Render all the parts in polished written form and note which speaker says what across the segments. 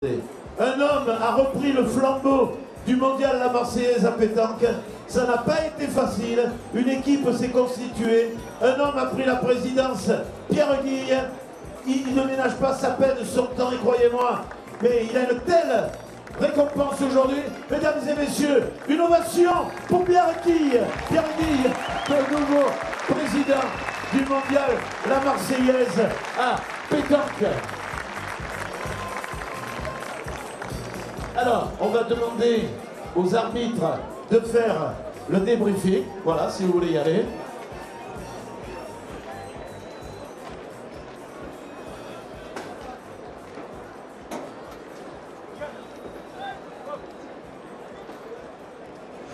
Speaker 1: Un homme a repris le flambeau du mondial La Marseillaise à pétanque. Ça n'a pas été facile. Une équipe s'est constituée. Un homme a pris la présidence, Pierre Guille. Il ne ménage pas sa peine, son temps, et croyez-moi. Mais il a une telle récompense aujourd'hui. Mesdames et messieurs, une ovation pour Pierre Guille. Pierre Guille, le nouveau président du mondial La Marseillaise à pétanque. Alors, on va demander aux arbitres de faire le débriefing. Voilà, si vous voulez y aller.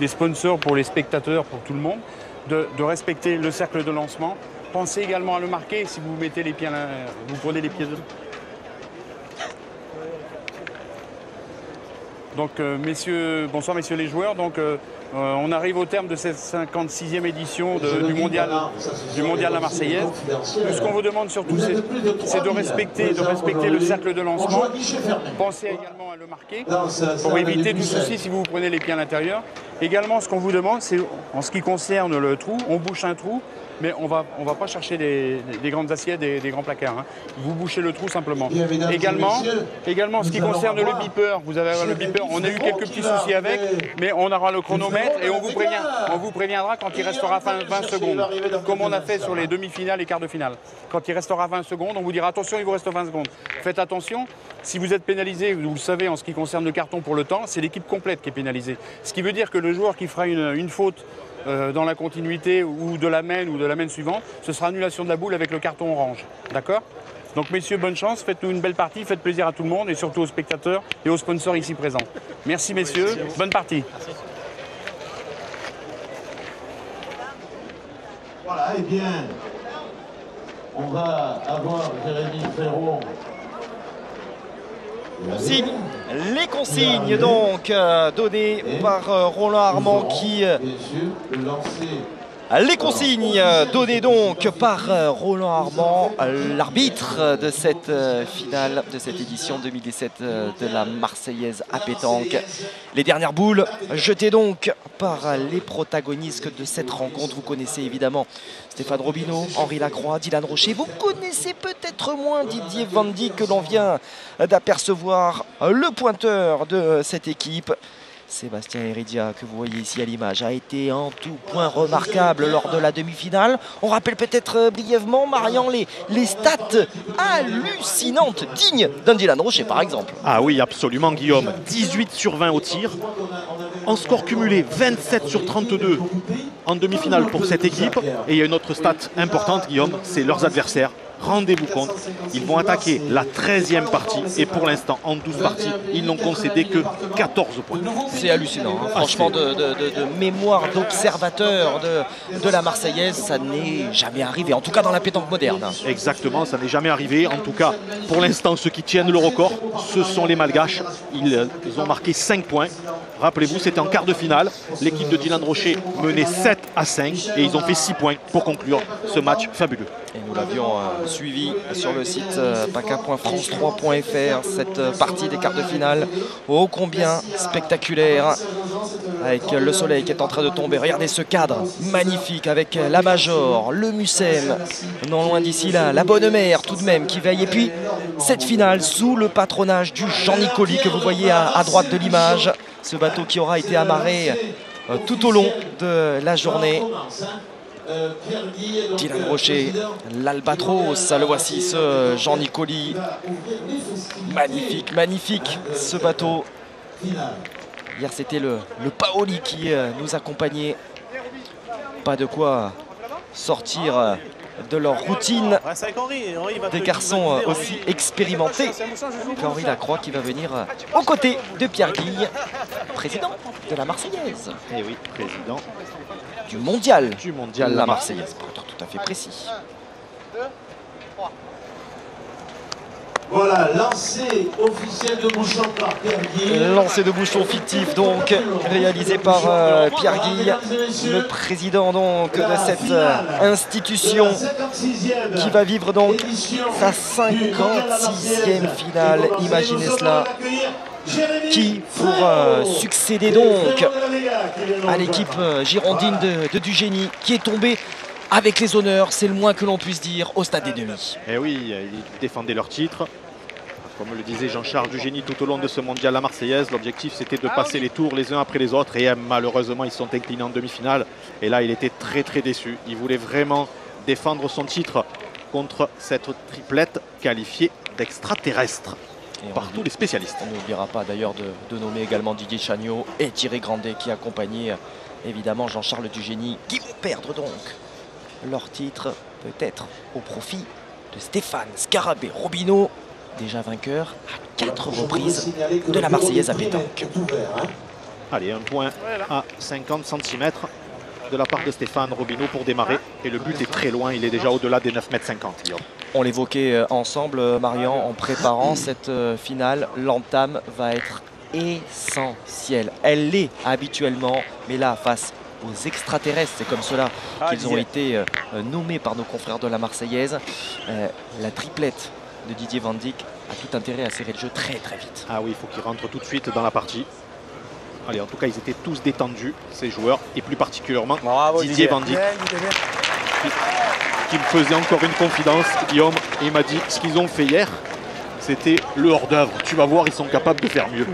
Speaker 2: Les sponsors pour les spectateurs, pour tout le monde, de respecter le cercle de lancement. Pensez également à le marquer si vous mettez les pieds, vous prenez les pieds dedans. Donc, bonsoir messieurs les joueurs. Donc, on arrive au terme de cette 56e édition du mondial La Marseillaise. Nous, ce qu'on vous demande surtout, c'est de respecter le cercle de lancement. Pensez également à le marquer pour éviter tout souci si vous prenez les pieds à l'intérieur. Également, ce qu'on vous demande, c'est en ce qui concerne le trou, on bouche un trou. Mais on va pas chercher des grandes assiettes, des grands placards. Hein. Vous bouchez le trou simplement. Également, ce qui concerne le beeper, vous avez le beeper, on a eu quelques petits soucis avec, mais on aura le chronomètre et on vous préviendra quand il restera 20 secondes, comme on a fait sur les demi-finales et quarts de finale. Quand il restera 20 secondes, on vous dira attention, il vous reste 20 secondes. Faites attention, si vous êtes pénalisé, vous le savez, en ce qui concerne le carton pour le temps, c'est l'équipe complète qui est pénalisée. Ce qui veut dire que le joueur qui fera une faute dans la continuité ou de la main suivante, ce sera annulation de la boule avec le carton orange. D'accord? Donc messieurs, bonne chance, faites-nous une belle partie, faites plaisir à tout le monde et surtout aux spectateurs et aux sponsors ici présents. Merci messieurs, bonne partie.
Speaker 1: Voilà, eh bien, on va avoir Jérémy Ferron.
Speaker 3: Les consignes donc données par Roland Armand qui... Les consignes données donc par Roland Armand, l'arbitre de cette finale, de cette édition 2017 de la Marseillaise à pétanque. Les dernières boules jetées donc par les protagonistes de cette rencontre. Vous connaissez évidemment Stéphane Robineau, Henri Lacroix, Dylan Rocher. Vous connaissez peut-être moins Didier Vandy que l'on vient d'apercevoir, le pointeur de cette équipe. Sébastien Heredia, que vous voyez ici à l'image, a été en tout point remarquable lors de la demi-finale. On rappelle peut-être brièvement, Marian, les stats hallucinantes, dignes d'un Dylan Rocher par exemple.
Speaker 4: Ah oui, absolument Guillaume. 18 sur 20 au tir. En score cumulé, 27 sur 32 en demi-finale pour cette équipe. Et il y a une autre stat importante, Guillaume, c'est leurs adversaires. Rendez-vous compte, ils vont attaquer la 13e partie et pour l'instant, en 12 parties, ils n'ont concédé que 14 points.
Speaker 3: C'est hallucinant, hein. Franchement, de mémoire d'observateur de la Marseillaise, ça n'est jamais arrivé, en tout cas dans la pétanque moderne.
Speaker 4: Exactement, ça n'est jamais arrivé. En tout cas, pour l'instant, ceux qui tiennent le record, ce sont les Malgaches. Ils ont marqué 5 points. Rappelez-vous, c'était en quart de finale. L'équipe de Dylan Rocher menait 7-5 et ils ont fait 6 points pour conclure ce match fabuleux.
Speaker 3: Et nous l'avions suivi sur le site paca.france3.fr, cette partie des quarts de finale, ô combien spectaculaire, avec le soleil qui est en train de tomber. Regardez ce cadre magnifique avec la Major, le Mucem, non loin d'ici là, la Bonne Mère tout de même qui veille. Et puis cette finale sous le patronage du Jean Nicoli que vous voyez à droite de l'image, ce bateau qui aura été amarré tout au long de la journée. Dylan Rocher, l'Albatros, le voici, ce Jean Nicoli. Magnifique, magnifique ce bateau. Hier c'était le Paoli qui nous accompagnait. Pas de quoi sortir de leur routine. Des garçons aussi expérimentés qu'Henri Lacroix qui va venir aux côtés de Pierre Guille, président de la Marseillaise.
Speaker 4: Et oui, président
Speaker 3: du mondial
Speaker 4: La
Speaker 3: Marseillaise, pour être tout à fait précis.
Speaker 1: Voilà, lancer officiel de bouchon par Pierre Guy.
Speaker 3: Lancer de bouchon fictif donc réalisé par Pierre Guy, le président donc de cette institution qui va vivre donc sa 56e finale. Imaginez cela, qui pour succéder donc à l'équipe girondine de Dugény qui est tombée avec les honneurs, c'est le moins que l'on puisse dire, au stade des demi.
Speaker 4: Et oui, ils défendaient leur titre. Comme le disait Jean-Charles Dugény tout au long de ce mondial, la Marseillaise, l'objectif c'était de passer les tours les uns après les autres. Et malheureusement, ils se sont inclinés en demi-finale. Et là, il était très très déçu. Il voulait vraiment défendre son titre contre cette triplette qualifiée d'extraterrestre par tous les spécialistes.
Speaker 3: On n'oubliera pas d'ailleurs de nommer également Didier Chagnot et Thierry Grandet qui accompagnaient évidemment Jean-Charles Dugény, qui vont perdre donc leur titre, peut-être au profit de Stéphane Scarabée Robineau, déjà vainqueur à 4 reprises de la Marseillaise à pétanque.
Speaker 4: Allez, un point à 50 cm de la part de Stéphane Robineau pour démarrer. Et le but est très loin, il est déjà au-delà des 9,50 m.
Speaker 3: On l'évoquait ensemble, Marian, en préparant cette finale. L'entame va être essentielle. Elle l'est habituellement, mais là, face aux extraterrestres, c'est comme cela qu'ils ont été nommés par nos confrères de la Marseillaise. La triplette de Didier Van Dijk a tout intérêt à serrer le jeu très très vite.
Speaker 4: Ah oui, il faut qu'ils rentrent tout de suite dans la partie. Allez, en tout cas, ils étaient tous détendus, ces joueurs, et plus particulièrement Didier Van Dijk, qui me faisait encore une confidence, Guillaume, et il m'a dit ce qu'ils ont fait hier, c'était le hors-d'œuvre. Tu vas voir, ils sont capables de faire mieux.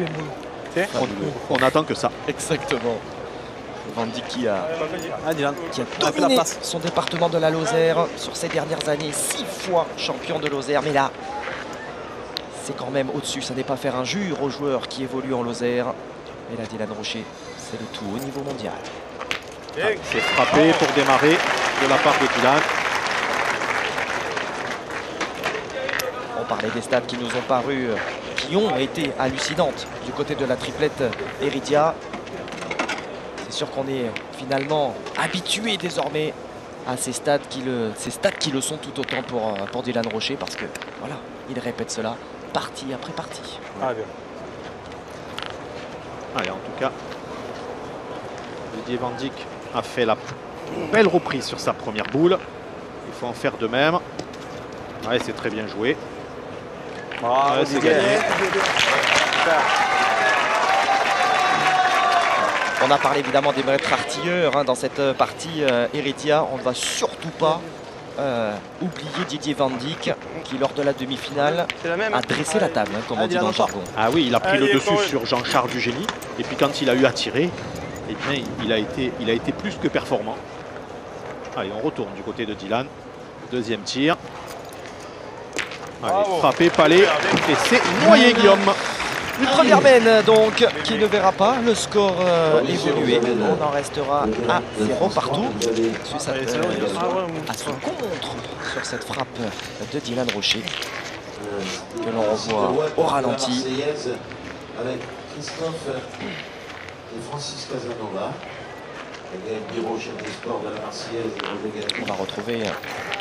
Speaker 4: On attend que ça.
Speaker 3: Exactement. Van Dijk qui a dominé son département de la Lozère sur ces dernières années, 6 fois champion de Lozère. Mais là, c'est quand même au-dessus. Ça n'est pas faire injure aux joueurs qui évoluent en Lozère. Et là, Dylan Rocher, c'est le tout au niveau mondial.
Speaker 4: C'est frappé pour démarrer de la part de Dylan.
Speaker 3: On parlait des stats qui nous ont paru, qui ont été hallucinantes du côté de la triplette Heridia. C'est sûr qu'on est finalement habitué désormais à ces stats qui le sont tout autant pour Dylan Rocher, parce que voilà, il répète cela partie après partie.
Speaker 4: Ah, bien. Allez, en tout cas, Didier Van Dijk a fait la belle reprise sur sa première boule. Il faut en faire de même. Ouais, c'est très bien joué. Ouais, c'est gagné.
Speaker 3: On a parlé évidemment des maîtres artilleurs dans cette partie Heridia. On ne va surtout pas oublier Didier Van Dijk qui, lors de la demi-finale, a dressé la table, comme on dit dans le jargon.
Speaker 4: Ah oui, il a pris le dessus sur Jean-Charles Dugény. Et puis quand il a eu à tirer, eh bien, il a été plus que performant. Allez, on retourne du côté de Dylan. Deuxième tir. Allez, frappé, palais. Et c'est noyé, Guillaume.
Speaker 3: Une première mène donc qui ne verra pas le score évoluer. On en restera à 0 partout. À son contre sur cette frappe de Dylan Rocher que l'on revoit au ralenti.
Speaker 1: Avec Christophe et Francis Casanova.
Speaker 3: On va retrouver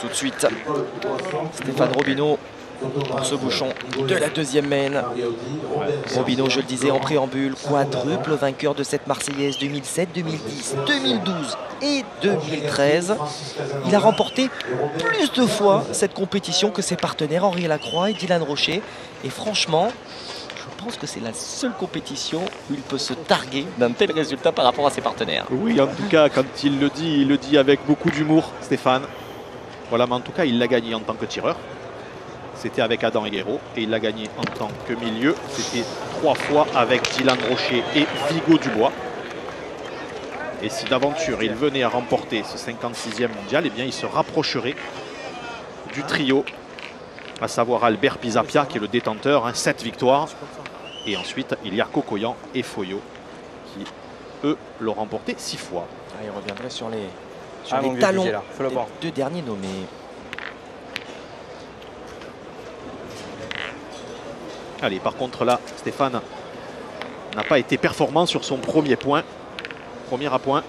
Speaker 3: tout de suite Stéphane Robineau pour ce bouchon de la deuxième mène. Robineau, je le disais en préambule, quadruple vainqueur de cette Marseillaise 2007, 2010, 2012 et 2013. Il a remporté plus de fois cette compétition que ses partenaires Henri Lacroix et Dylan Rocher. Et franchement, je pense que c'est la seule compétition où il peut se targuer d'un tel résultat par rapport à ses partenaires.
Speaker 4: Oui, en tout cas, quand il le dit avec beaucoup d'humour, Stéphane. Voilà, mais en tout cas, il l'a gagné en tant que tireur. C'était avec Adam Higuero et il l'a gagné en tant que milieu. C'était 3 fois avec Dylan Rocher et Vigo Dubois. Et si d'aventure il venait à remporter ce 56e mondial, eh bien il se rapprocherait du trio, à savoir Albert Pisapia qui est le détenteur, 7 victoires. Et ensuite il y a Cocoyan et Foyot qui eux l'ont remporté 6 fois.
Speaker 3: Ah, il reviendrait sur les talons des 2 derniers nommés.
Speaker 4: Allez, par contre là, Stéphane n'a pas été performant sur son premier point. Premier à point.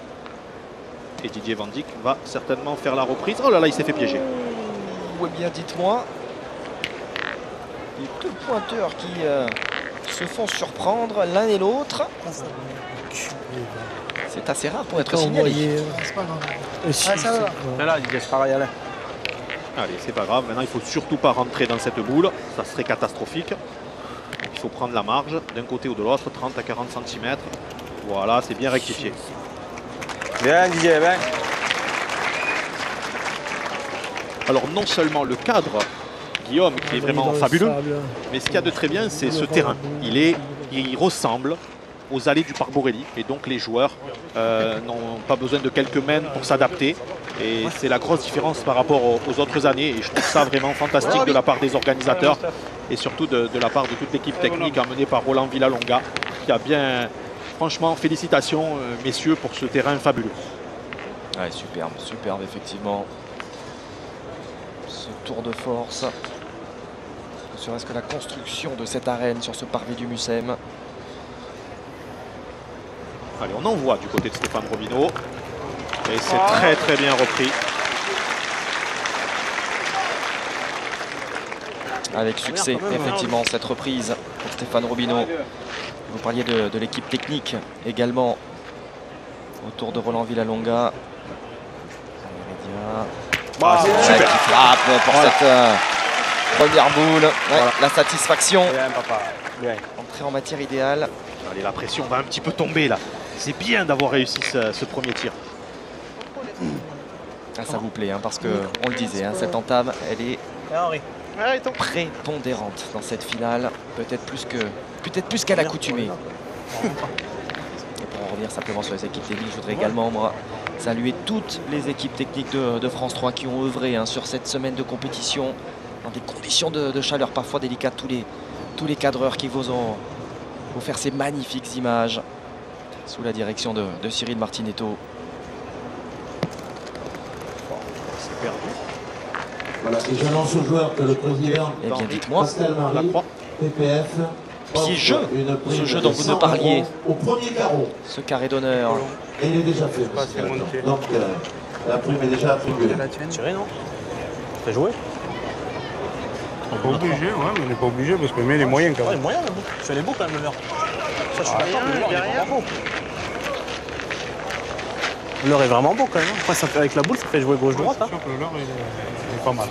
Speaker 4: Et Didier Van Dijk va certainement faire la reprise. Oh là là, il s'est fait piéger.
Speaker 3: Oui, bien, dites-moi. Les deux pointeurs qui se font surprendre l'un et l'autre. C'est assez rare pour être signalé.
Speaker 5: C'est pas grave.
Speaker 4: Allez, c'est pas grave. Maintenant, il faut surtout pas rentrer dans cette boule. Ça serait catastrophique. Il faut prendre la marge d'un côté ou de l'autre, 30 à 40 cm. Voilà, c'est bien rectifié.
Speaker 6: Bien, Didier, bien.
Speaker 4: Alors, non seulement le cadre, Guillaume, qui est vraiment fabuleux, mais ce qu'il y a de très bien, c'est ce terrain. Il ressemble aux allées du Parc Borelli. Et donc, les joueurs n'ont pas besoin de quelques mènes pour s'adapter. Et c'est la grosse différence par rapport aux autres années. Et je trouve ça vraiment fantastique de la part des organisateurs et surtout de la part de toute l'équipe technique emmenée par Roland Villalonga, qui a bien, franchement, félicitations messieurs pour ce terrain fabuleux.
Speaker 3: Ouais, superbe, superbe effectivement. Ce tour de force. Ne serait-ce que la construction de cette arène sur ce parvis du Mucem.
Speaker 4: Allez, on envoie du côté de Stéphane Robineau. Et c'est très très bien repris.
Speaker 3: Avec succès, effectivement, cette reprise pour Stéphane Robineau. Vous parliez de l'équipe technique également autour de Roland Villalonga.
Speaker 4: Super.
Speaker 3: Qui frappe pour cette première boule. Ouais,
Speaker 4: Voilà.
Speaker 3: La satisfaction.
Speaker 6: Bien, papa. Bien.
Speaker 3: Entrée en matière idéale.
Speaker 4: Allez, la pression va un petit peu tomber là. C'est bien d'avoir réussi ce premier tir.
Speaker 3: Ah, ça vous plaît, hein, parce que on le disait, hein, cette entame, elle est prépondérante dans cette finale, peut-être plus qu'à l'accoutumée. Et pour en revenir simplement sur les équipes techniques, je voudrais également moi saluer toutes les équipes techniques de France 3 qui ont œuvré hein, sur cette semaine de compétition dans des conditions de chaleur parfois délicates. Tous les cadreurs qui vous ont offert ces magnifiques images sous la direction de Cyril Martinetto.
Speaker 4: C'est perdu.
Speaker 1: Voilà, et j'annonce aux joueurs que le président
Speaker 3: Eh bien, dites-moi,
Speaker 1: Pascal Marie,
Speaker 4: la croix.
Speaker 1: PPF,
Speaker 3: piégeux,
Speaker 1: une prime
Speaker 3: ce jeu
Speaker 1: de
Speaker 3: dont vous
Speaker 1: 100
Speaker 3: nous parliez,
Speaker 1: euros au premier carreau.
Speaker 3: ce carré d'honneur.
Speaker 1: Et il est déjà fait, monsieur. Donc la prime est déjà attribuée.
Speaker 6: Tiré, non? T'as joué?
Speaker 7: On n'est pas obligé, ouais, mais on n'est pas obligé parce qu'on met les moyens quand
Speaker 6: Ouais,
Speaker 7: même.
Speaker 6: les moyens, je suis allé beau quand même, le leurre. Ça, je suis d'accord, le leurre, il est vraiment beau. Le leurre est vraiment beau quand même. Après, ça fait, avec la boule, ça fait jouer gauche-droite.
Speaker 7: C'est sûr que le leurre, il est pas mal.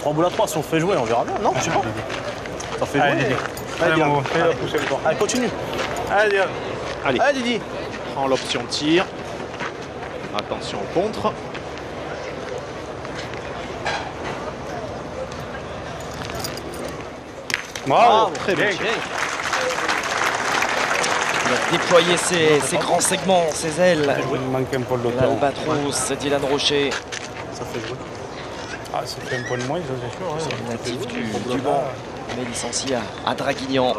Speaker 6: 3 boules à 3, si on fait jouer, on verra bien. Non, je sais pas. Ça fait jouer.
Speaker 7: Allez, Didi.
Speaker 6: Allez, Diane.
Speaker 7: Allez, poussez le corps.
Speaker 6: Allez, continue.
Speaker 7: Allez, Diane.
Speaker 4: Allez,
Speaker 6: Allez, Didi.
Speaker 4: prends l'option tir. Attention au contre.
Speaker 7: Bravo.
Speaker 4: Très bien.
Speaker 3: Il a déployé ses grands segments, ses ailes.
Speaker 7: Il manque un peu de temps.
Speaker 3: L'Albatros, Dylan Rocher,
Speaker 6: Ça fait jouer.
Speaker 7: Ah, ça fait un point de moins, ça c'est sûr. Ouais.
Speaker 3: natif du Mans, mais licencié à Draguignan,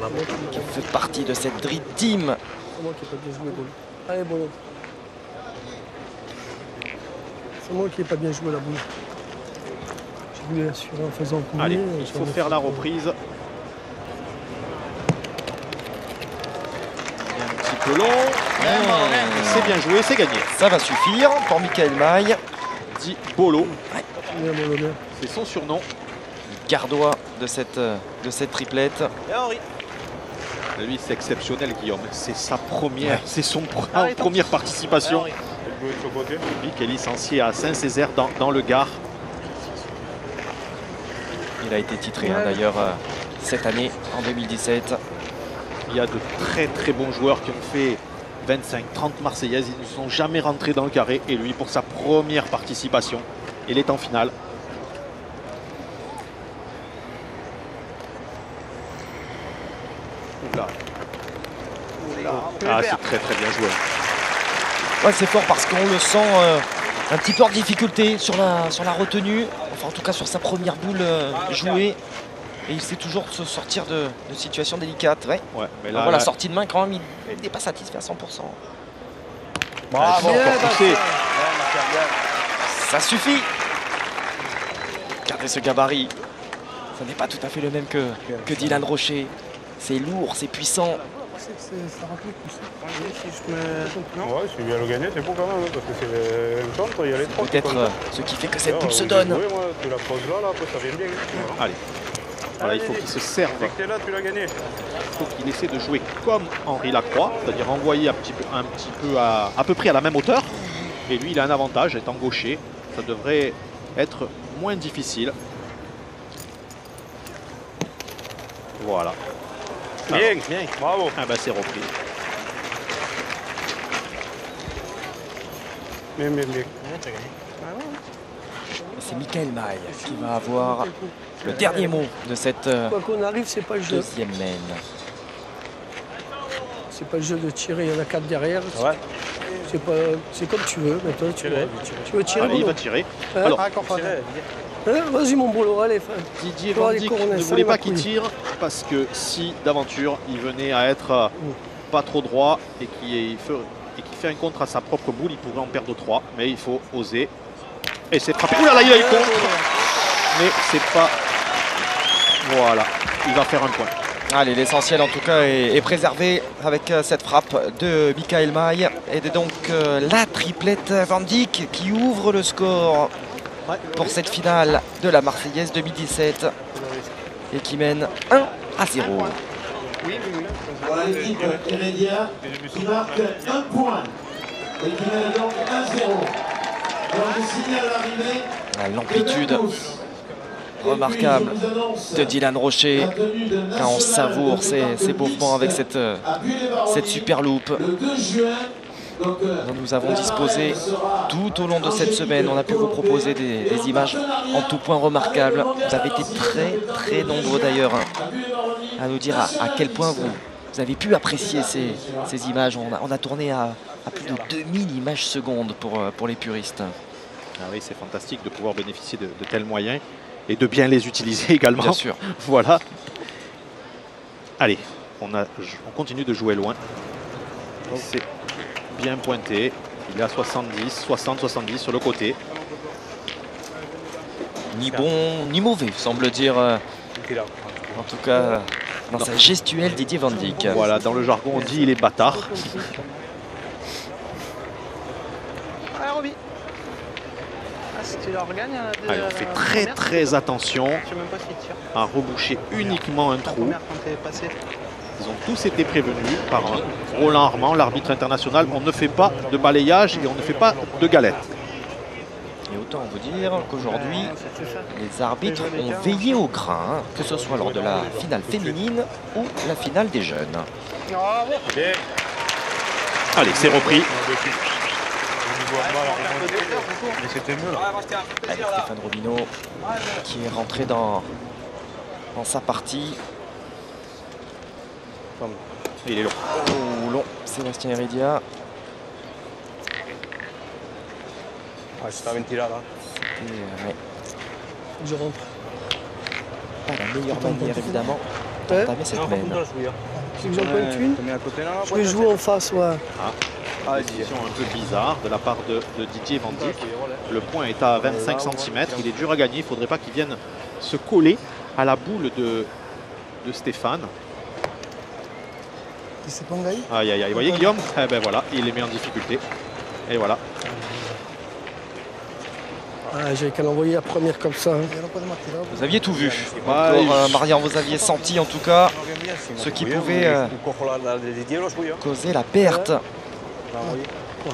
Speaker 3: qui fait partie de cette Dream Team.
Speaker 5: C'est moi qui n'ai pas bien joué, Bolo. Allez, Bolo. C'est moi qui n'ai pas bien joué la boule. J'ai voulu assurer en faisant couler.
Speaker 4: Allez, il faut faire la reprise. Un petit peu long. C'est bien joué, c'est gagné.
Speaker 3: Ça va suffire pour Michael Maille,
Speaker 4: Dit Bolo.
Speaker 5: Bien, mon honneur.
Speaker 4: C'est son surnom.
Speaker 3: gardois de cette triplette.
Speaker 6: Et Henri.
Speaker 4: Lui, c'est exceptionnel, Guillaume. C'est sa première, c'est son première participation.
Speaker 6: Henri.
Speaker 7: Elle jouait de ce côté.
Speaker 4: Lui qui est licencié à Saint-Césaire dans le Gard.
Speaker 3: Il a été titré hein, d'ailleurs cette année, en 2017.
Speaker 4: Il y a de très très bons joueurs qui ont fait 25-30 Marseillaises. Ils ne sont jamais rentrés dans le carré. Et lui, pour sa première participation, il est en finale. Oula. Ah, c'est très très bien joué.
Speaker 3: Ouais, c'est fort parce qu'on le sent un petit peu en difficulté sur la retenue, enfin en tout cas sur sa première boule jouée. Et il sait toujours se sortir de situations délicates. Ouais.
Speaker 4: Ouais, mais
Speaker 3: La sortie de main, quand même, il n'est pas satisfait à 100%.
Speaker 6: Bravo.
Speaker 3: Ça suffit. Regardez ce gabarit. Ça n'est pas tout à fait le même que Dylan Rocher. C'est lourd, c'est puissant.
Speaker 5: Ça rappelle pousser.
Speaker 7: Ouais, si vient le gagner, c'est beau quand même, parce que c'est un contre, il y a les trois.
Speaker 3: Peut-être ce qui fait que cette boule se donne.
Speaker 7: Oui, moi, tu la poses là, ça vient bien.
Speaker 4: Allez. Voilà, il faut qu'il se serve.
Speaker 7: Dès que t'es là, tu l'as gagné.
Speaker 4: Il faut qu'il essaie de jouer comme Henri Lacroix, c'est-à-dire envoyer un petit peu à peu près à la même hauteur. Et lui, il a un avantage, étant gaucher. Ça devrait être moins difficile. Voilà.
Speaker 7: Bien, bien, bravo.
Speaker 4: Ah ben c'est repris.
Speaker 7: Bien.
Speaker 3: C'est Michael Maille qui va avoir le dernier mot de cette
Speaker 5: Quoi qu'on arrive, c'est pas le jeu.
Speaker 3: deuxième main.
Speaker 5: C'est pas le jeu de tirer, il y en a 4 derrière.
Speaker 6: Ouais.
Speaker 5: C'est comme tu veux. Maintenant, tu veux tirer.
Speaker 4: Allez, il
Speaker 5: Bruno
Speaker 4: va tirer.
Speaker 5: Hein
Speaker 4: Alors,
Speaker 5: Vas-y, mon boulot, allez.
Speaker 4: Didier
Speaker 5: Toi,
Speaker 4: Van
Speaker 5: les
Speaker 4: Dijk
Speaker 5: cours, on a
Speaker 4: ne
Speaker 5: ça,
Speaker 4: voulait
Speaker 5: ma
Speaker 4: pas qu'il
Speaker 5: couille.
Speaker 4: tire parce que si d'aventure il venait à être pas trop droit et qu'il fait un contre à sa propre boule, il pourrait en perdre 3. Mais il faut oser. Et c'est frappé. Ouh là là, il a eu contre. Mais c'est pas. Voilà, il va faire un point.
Speaker 3: Allez, l'essentiel en tout cas est préservé avec cette frappe de Michael Maille. Et donc la triplette Van Dijk qui ouvre le score pour cette finale de la Marseillaise 2017 et qui mène 1-0.
Speaker 1: Voilà l'équipe Heredia qui marque 1 point et qui mène donc 1-0. Alors je signale l'arrivée.
Speaker 3: L'amplitude remarquable de Dylan Rocher quand on savoure ces beaux points avec cette super loupe dont nous avons disposé tout au long de cette semaine. On a pu vous proposer des images en tout point remarquables. Vous avez été très nombreux d'ailleurs à nous dire à quel point vous avez pu apprécier ces images. On a tourné à plus de 2000 images secondes pour les puristes.
Speaker 4: Ah oui, c'est fantastique de pouvoir bénéficier de tels moyens et de bien les utiliser également.
Speaker 3: Bien sûr.
Speaker 4: Voilà. Allez, on continue de jouer loin. C'est bien pointé. Il est à 70, 60, 70 sur le côté.
Speaker 3: Ni bon ni mauvais, semble dire. En tout cas, dans sa gestuelle, Didier Van Dijk.
Speaker 4: Voilà, dans le jargon, on dit il est bâtard.
Speaker 6: Allez, Roby. Si tu leur gagnes,
Speaker 4: Allez, on fait très attention
Speaker 6: Je sais même pas s'ils tirent.
Speaker 4: à reboucher uniquement un
Speaker 6: La
Speaker 4: trou.
Speaker 6: première quand t'es passé.
Speaker 4: Ils ont tous été prévenus par Roland Armand, l'arbitre international. On ne fait pas de balayage et on ne fait pas de galette.
Speaker 3: Et autant vous dire qu'aujourd'hui, les arbitres ont veillé au grain, que ce soit lors de la finale féminine ou la finale des jeunes.
Speaker 4: Allez, c'est repris.
Speaker 7: Mais c'était mieux là.
Speaker 3: Allez, Stéphane Robineau qui est rentré dans sa partie.
Speaker 4: Il est long.
Speaker 3: Oh, long, Sébastien Heredia.
Speaker 7: C'est pas une tirade.
Speaker 3: Et, ouais,
Speaker 5: Je rentre.
Speaker 3: pas la meilleure manière évidemment
Speaker 5: Ouais.
Speaker 3: d'entamer cette main.
Speaker 5: Si vous en pointe une,
Speaker 7: Tu mets à côté là.
Speaker 5: je vais jouer en face, ouais.
Speaker 4: Décision un peu bizarre de la part de Didier Van Dijk. Le point est à 25 cm. Il est dur à gagner. Il ne faudrait pas qu'il vienne se coller à la boule de Stéphane. Aïe, aïe, aïe. Vous voyez Guillaume? Eh ben voilà, il les met en difficulté. Et voilà.
Speaker 5: Ah, j'avais qu'à l'envoyer la première comme ça. Hein.
Speaker 3: Vous aviez tout vu.
Speaker 4: Ouais,
Speaker 3: Encore, Marian, vous aviez senti en tout cas ce qui pouvait causer la perte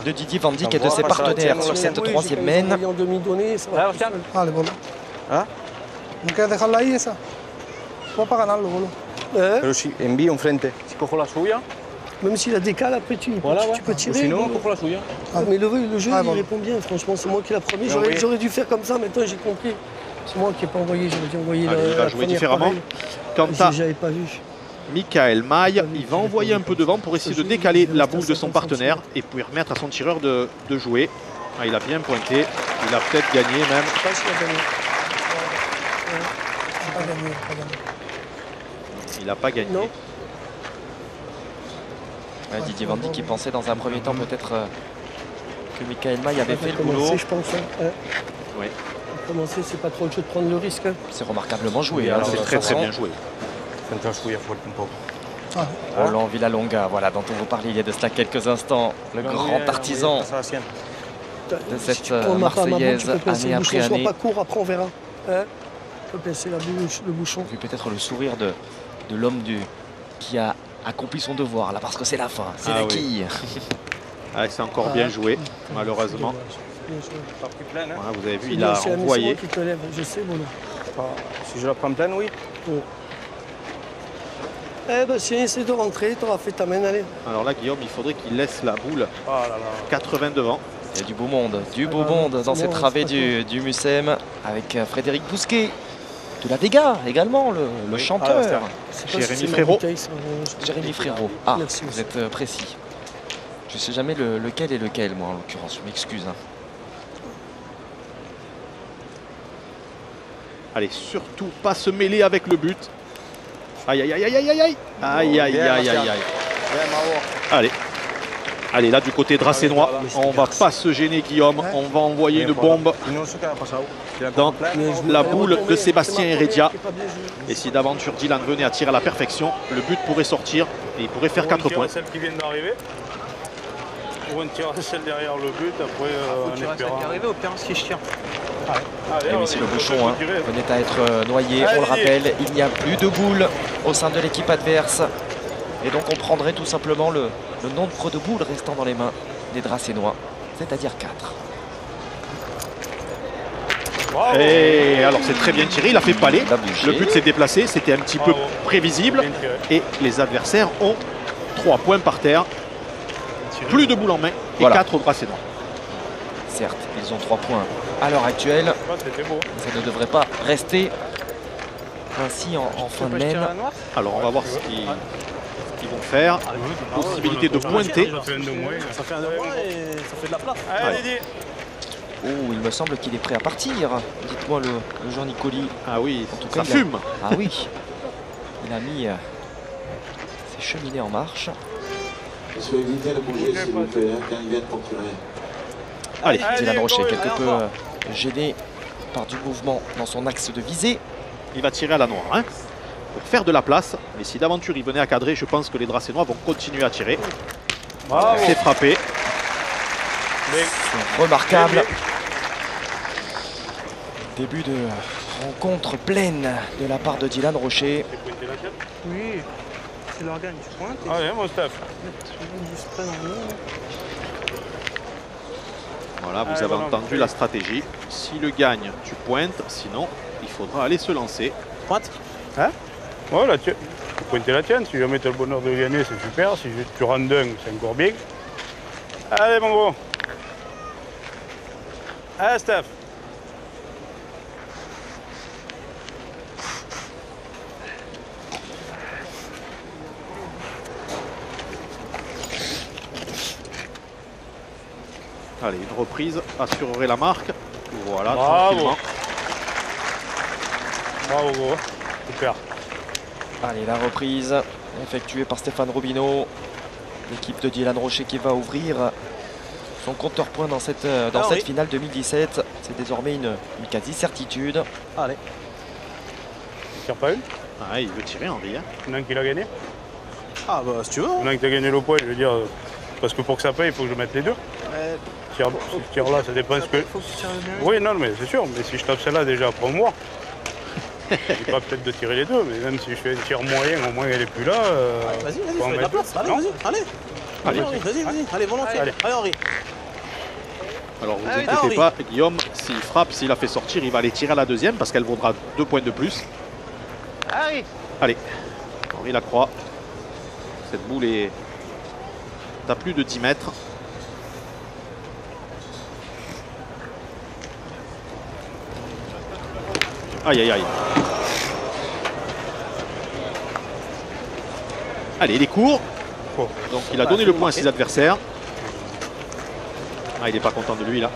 Speaker 3: de Didier Van Dijk et de ses partenaires sur cette troisième main.
Speaker 5: En demi-donnée, ça va.
Speaker 8: Vale, bueno. ¿No quieres dejarla ahí esa? Fue para ganarlo, boludo.
Speaker 6: Pero si envío enfrente. Si cojo la suya.
Speaker 5: Même si la décale, après tu peux tirer.
Speaker 6: Sinon, cojo la suya.
Speaker 5: Ah, mais le jeu,
Speaker 8: Ah,
Speaker 5: il
Speaker 8: bon.
Speaker 5: répond bien. Franchement, c'est moi qui l'ai premier.
Speaker 6: Oui.
Speaker 5: J'aurais dû faire comme ça. Maintenant, j'ai compris. C'est moi qui n'ai pas envoyé. J'aurais dû envoyer
Speaker 4: Allez, il va
Speaker 5: la
Speaker 4: jouer
Speaker 5: première
Speaker 4: différemment.
Speaker 5: pareille.
Speaker 4: Quant à
Speaker 5: J'avais pas vu.
Speaker 4: Michael Maille, il va envoyer un peu devant pour essayer de décaler la boule de son partenaire et pour permettre à son tireur de jouer. Ah, il a bien pointé. Il a peut-être gagné même.
Speaker 5: Je sais pas s'il a gagné.
Speaker 8: Pas gagné, pas gagné.
Speaker 4: Il n'a pas gagné.
Speaker 5: Non.
Speaker 3: Didier Van Dijk qui pensait dans un premier temps peut-être que Michael Maille avait fait le boulot.
Speaker 5: Commencer, je pense. Hein.
Speaker 4: Oui.
Speaker 5: Commencer, c'est pas trop le jeu de prendre le risque. Hein.
Speaker 3: C'est remarquablement joué.
Speaker 7: Oui,
Speaker 3: hein,
Speaker 7: alors,
Speaker 3: de
Speaker 4: C'est
Speaker 3: toute
Speaker 4: très très
Speaker 3: façon.
Speaker 4: bien joué.
Speaker 7: Frente à suya fuerte un poco.
Speaker 3: Roland Villalonga, voilà, dont on vous parlait il y a de cela quelques instants, le grand artisan de
Speaker 5: Si
Speaker 3: cette
Speaker 5: tu prends ma part, ma boule,
Speaker 3: Marseillaise
Speaker 5: tu peux placer
Speaker 3: année
Speaker 5: le
Speaker 3: après
Speaker 5: bouchon, sois
Speaker 3: année.
Speaker 5: pas court, après on verra. Hein. peut pincer la bouche, le bouchon.
Speaker 3: Vu peut-être le sourire de l'homme qui a accompli son devoir là, parce que c'est la fin, c'est la quille.
Speaker 4: Ah, c'est encore bien joué, malheureusement.
Speaker 5: Bien joué.
Speaker 6: Pas pris pleine, hein.
Speaker 4: Voilà, vous avez vu, il
Speaker 5: Bien,
Speaker 4: a
Speaker 5: c'est
Speaker 4: renvoyé.
Speaker 5: moi qui te lève, je sais, Bono.
Speaker 6: Si je la prends pleine, oui.
Speaker 5: Eh ben, si essaie de rentrer, tu auras fait ta main, allez.
Speaker 4: Alors là, Guillaume, il faudrait qu'il laisse la boule
Speaker 6: Oh là là.
Speaker 4: 80 devant.
Speaker 3: Il y a du beau monde dans cette travée du Mucem avec Frédéric Bousquet, de la Vega également, le chanteur.
Speaker 4: Jérémy Frérot.
Speaker 3: Jérémy Frérot. Ah,
Speaker 5: Merci
Speaker 3: vous
Speaker 5: aussi.
Speaker 3: êtes précis. Je sais jamais lequel est lequel, moi, en l'occurrence. Je m'excuse. Hein.
Speaker 4: Allez, surtout pas se mêler avec le but. Aïe, aïe, aïe, aïe, aïe, aïe. Aïe, aïe, aïe, aïe, aïe. Allez. Allez, là, du côté dracénois, on va pas se gêner, Guillaume. On va envoyer une bombe dans la boule de Sébastien Heredia. Et si d'aventure Dylan venait à tirer à la perfection, le but pourrait sortir et il pourrait faire 4 points.
Speaker 7: Celle qui vient d'arriver. Ou on tire celle derrière le but, après on espérant.
Speaker 6: Arrivé au pire si je tire.
Speaker 7: Allez,
Speaker 3: Et oui, si le bouchon venait à être noyé, on le rappelle, il n'y a plus de boules au sein de l'équipe adverse. Et donc on prendrait tout simplement le nombre de boules restant dans les mains des Dracénois, c'est-à-dire 4.
Speaker 7: Bravo.
Speaker 4: Et alors c'est très bien tiré, il a fait palais.
Speaker 3: Il a bougé.
Speaker 4: Le but s'est déplacé, c'était un petit peu prévisible.
Speaker 7: Bien tiré.
Speaker 4: Et les adversaires ont 3 points par terre. Plus de boules en main et
Speaker 3: Voilà.
Speaker 4: 4 au dracénois.
Speaker 3: Certes, ils ont 3 points à l'heure actuelle.
Speaker 7: Ah, c'était beau.
Speaker 3: Ça ne devrait pas rester ainsi en fin de laine.
Speaker 4: Alors on va voir ce qu'ils vont faire. Possibilité de pointer.
Speaker 7: Ça fait un de moins.
Speaker 6: Ça fait un de moins et ça fait de la place.
Speaker 7: Allez, Didier.
Speaker 3: Oh, il me semble qu'il est prêt à partir. Dites-moi le Jean Nicoli.
Speaker 4: Ah oui,
Speaker 3: En tout
Speaker 4: ça
Speaker 3: cas, il a-
Speaker 4: fume.
Speaker 3: Ah oui. Il a mis ses cheminées en marche.
Speaker 9: Il faut éviter de bouger, s'il vous plaît, hein, quand ils viennent pour tirer.
Speaker 4: Allez,
Speaker 3: Dylan Rocher,
Speaker 7: go,
Speaker 3: quelque
Speaker 7: allez,
Speaker 3: peu
Speaker 7: encore.
Speaker 3: gêné par du mouvement dans son axe de visée.
Speaker 4: il va tirer à la noire. Hein, pour faire de la place. Mais si d'aventure il venait à cadrer, je pense que les dracénois vont continuer à tirer.
Speaker 7: Bravo.
Speaker 4: C'est frappé.
Speaker 3: C'est remarquable. Début de rencontre pleine de la part de Dylan Rocher.
Speaker 7: C'est pointé la tête.
Speaker 5: Oui, tu leur gagnes, tu pointes. Et
Speaker 7: Allez, mon Steph.
Speaker 5: tu se prends en main.
Speaker 4: Voilà, vous
Speaker 7: Allez,
Speaker 4: avez
Speaker 7: voilà,
Speaker 4: entendu
Speaker 7: ok.
Speaker 4: la stratégie. Si le gagne, tu pointes. Sinon, il faudra aller se lancer.
Speaker 6: Pointe.
Speaker 7: Ouais, la tienne. Faut pointer la tienne. Si jamais tu as le bonheur de gagner, c'est super. Si tu rentres d'un, c'est encore bien. Allez, mon gros. Allez, Steph.
Speaker 4: Allez, une reprise assurerait la marque. Voilà,
Speaker 7: Bravo.
Speaker 4: tranquillement.
Speaker 7: Bravo, gros. Super.
Speaker 3: Allez, la reprise effectuée par Stéphane Robineau. L'équipe de Dylan Rocher qui va ouvrir son compteur point dans cette
Speaker 6: oui.
Speaker 3: finale 2017. C'est désormais une quasi-certitude.
Speaker 6: Allez.
Speaker 7: Tu tires pas une?
Speaker 4: Ah, il veut tirer, Henri. Hein.
Speaker 7: Il y en a un qui l'a gagné.
Speaker 6: Ah bah si tu veux.
Speaker 7: Il y en a un qui a gagné le point, je veux dire. Parce que pour que ça paye, il faut que je mette les deux. Si je tire là, ça dépend ce que.
Speaker 5: Faut que tu tires bien.
Speaker 7: Oui, non, mais c'est sûr. Mais si je tape celle-là déjà après moi, j'ai pas peut-être de tirer les deux, mais même si je fais un tir moyen, au moins elle est plus là.
Speaker 6: Vas-y,
Speaker 7: faut en
Speaker 6: fais de la
Speaker 7: mettre
Speaker 6: place.
Speaker 7: deux.
Speaker 6: Allez,
Speaker 7: Non.
Speaker 6: vas-y, allez.
Speaker 4: Allez.
Speaker 6: Henri, vas-y, allez, volontiers.
Speaker 7: Allez.
Speaker 6: Allez, Henri.
Speaker 4: Alors vous
Speaker 6: Ah oui.
Speaker 4: inquiétez
Speaker 6: Henri.
Speaker 4: pas, Guillaume, s'il frappe, s'il la fait sortir, il va aller tirer à la deuxième parce qu'elle vaudra 2 points de plus. Allez, Henri Lacroix. Cette boule est à plus de 10 mètres. Aïe, aïe, aïe. Allez, il est court.
Speaker 7: Oh.
Speaker 4: Donc il a donné le point à ses adversaires. Ah, il n'est pas content de lui là.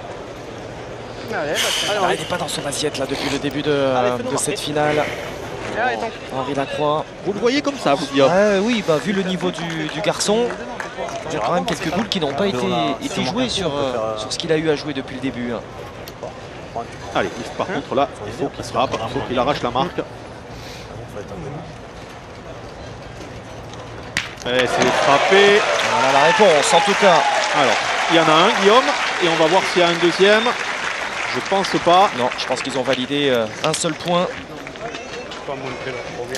Speaker 3: Ah, il n'est pas dans son assiette là depuis le début de
Speaker 6: fais-nous
Speaker 3: cette finale. Henri Lacroix.
Speaker 4: Vous le voyez comme ça, vous, Guillaume?
Speaker 3: Oui, bah, vu le niveau du garçon, il y a quand même quelques boules qui n'ont pas été jouées sur ce qu'il a eu à jouer depuis le début. Hein.
Speaker 4: Allez, par contre là, il faut qu'il se frappe, il faut qu'il arrache la marque. Et c'est frappé.
Speaker 3: Voilà la réponse en tout cas.
Speaker 4: Alors, il y en a un, Guillaume, et on va voir s'il y a un deuxième. Je pense pas.
Speaker 3: Non, je pense qu'ils ont validé un seul point.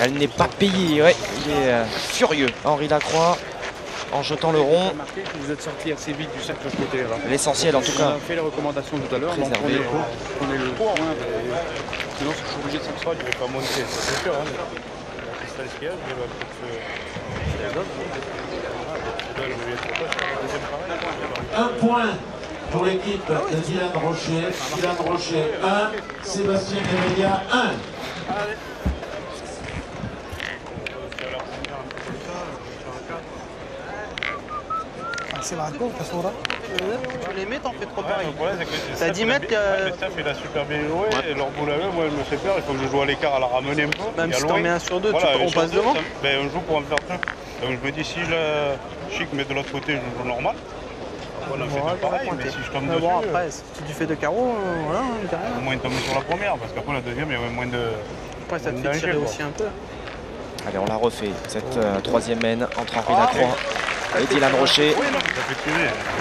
Speaker 3: Elle n'est pas payée, ouais. Il est furieux, Henri Lacroix, en jetant le rond.
Speaker 2: Vous êtes sorti assez vite du cercle de ce côté-là.
Speaker 3: L'essentiel en tout cas.
Speaker 2: On a fait les recommandations tout à l'heure, donc on est le point. Sinon, je suis obligé de s'asseoir, je ne vais pas monter, c'est sûr.
Speaker 1: Un point pour l'équipe de Dylan Rocher. Dylan Rocher 1, Sébastien Heredia 1.
Speaker 8: C'est la courbe, ça sera.
Speaker 6: Tu les mets, t'en fais trop pareil.
Speaker 7: Le problème, c'est que
Speaker 6: T'as 10 mètres.
Speaker 7: Steph, il a super bien joué, et leur boule à eux, moi, elle me fait peur. Il faut que je joue à l'écart à la ramener un peu.
Speaker 6: Même
Speaker 7: Et à
Speaker 6: si
Speaker 7: loin.
Speaker 6: t'en mets un sur deux,
Speaker 7: Voilà,
Speaker 6: on passe devant.
Speaker 7: Ben, on joue pour en faire deux. Donc je me dis, si je Chic met de l'autre côté, je joue normal. Voilà, on fait pareil, mais si je tombe dessus,
Speaker 6: bon, après, si tu fais deux carreaux, voilà,
Speaker 7: au moins de tomber sur la première, parce qu'après la deuxième, il y avait moins de.
Speaker 6: Après, ça te fait tirer aussi un peu.
Speaker 3: Allez, on la refait, cette troisième mène entre Henri Lacroix et Dylan Rocher.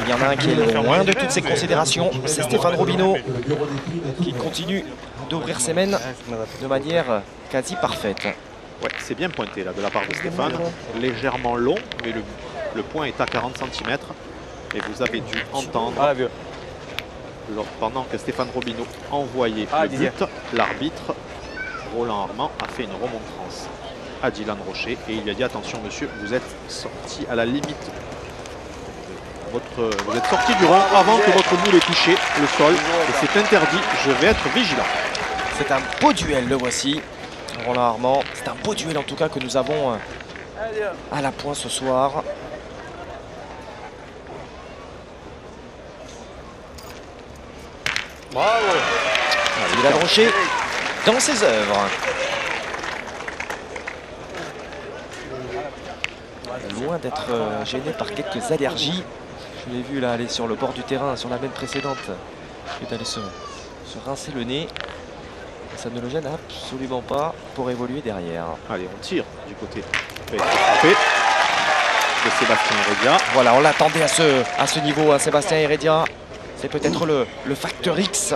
Speaker 3: Il y en a un qui est loin de toutes ces considérations, c'est Stéphane Robineau qui continue d'ouvrir ses mènes de manière quasi parfaite.
Speaker 4: Ouais, c'est bien pointé là de la part de Stéphane, légèrement long, mais le point est à 40 cm. Et vous avez dû entendre, pendant que Stéphane Robineau envoyait le but, l'arbitre Roland Armand a fait une remontrance à Dylan Rocher et il lui a dit attention monsieur, vous êtes sorti à la limite, vous êtes sorti du rond avant que votre boule ait touché le sol et c'est interdit, je vais être vigilant.
Speaker 3: C'est un beau duel, le voici, Roland Armand. C'est un beau duel en tout cas que nous avons à la pointe ce soir.
Speaker 6: Bravo.
Speaker 3: Dylan Rocher dans ses œuvres. Loin d'être gêné par quelques allergies. Je l'ai vu là aller sur le bord du terrain, sur la mène précédente. Il est allé se rincer le nez. Ça ne le gêne absolument pas pour évoluer derrière.
Speaker 4: Allez, on tire du côté de Sébastien Heredia.
Speaker 3: Voilà, on l'attendait à ce niveau, hein, Sébastien Heredia. C'est peut-être le facteur X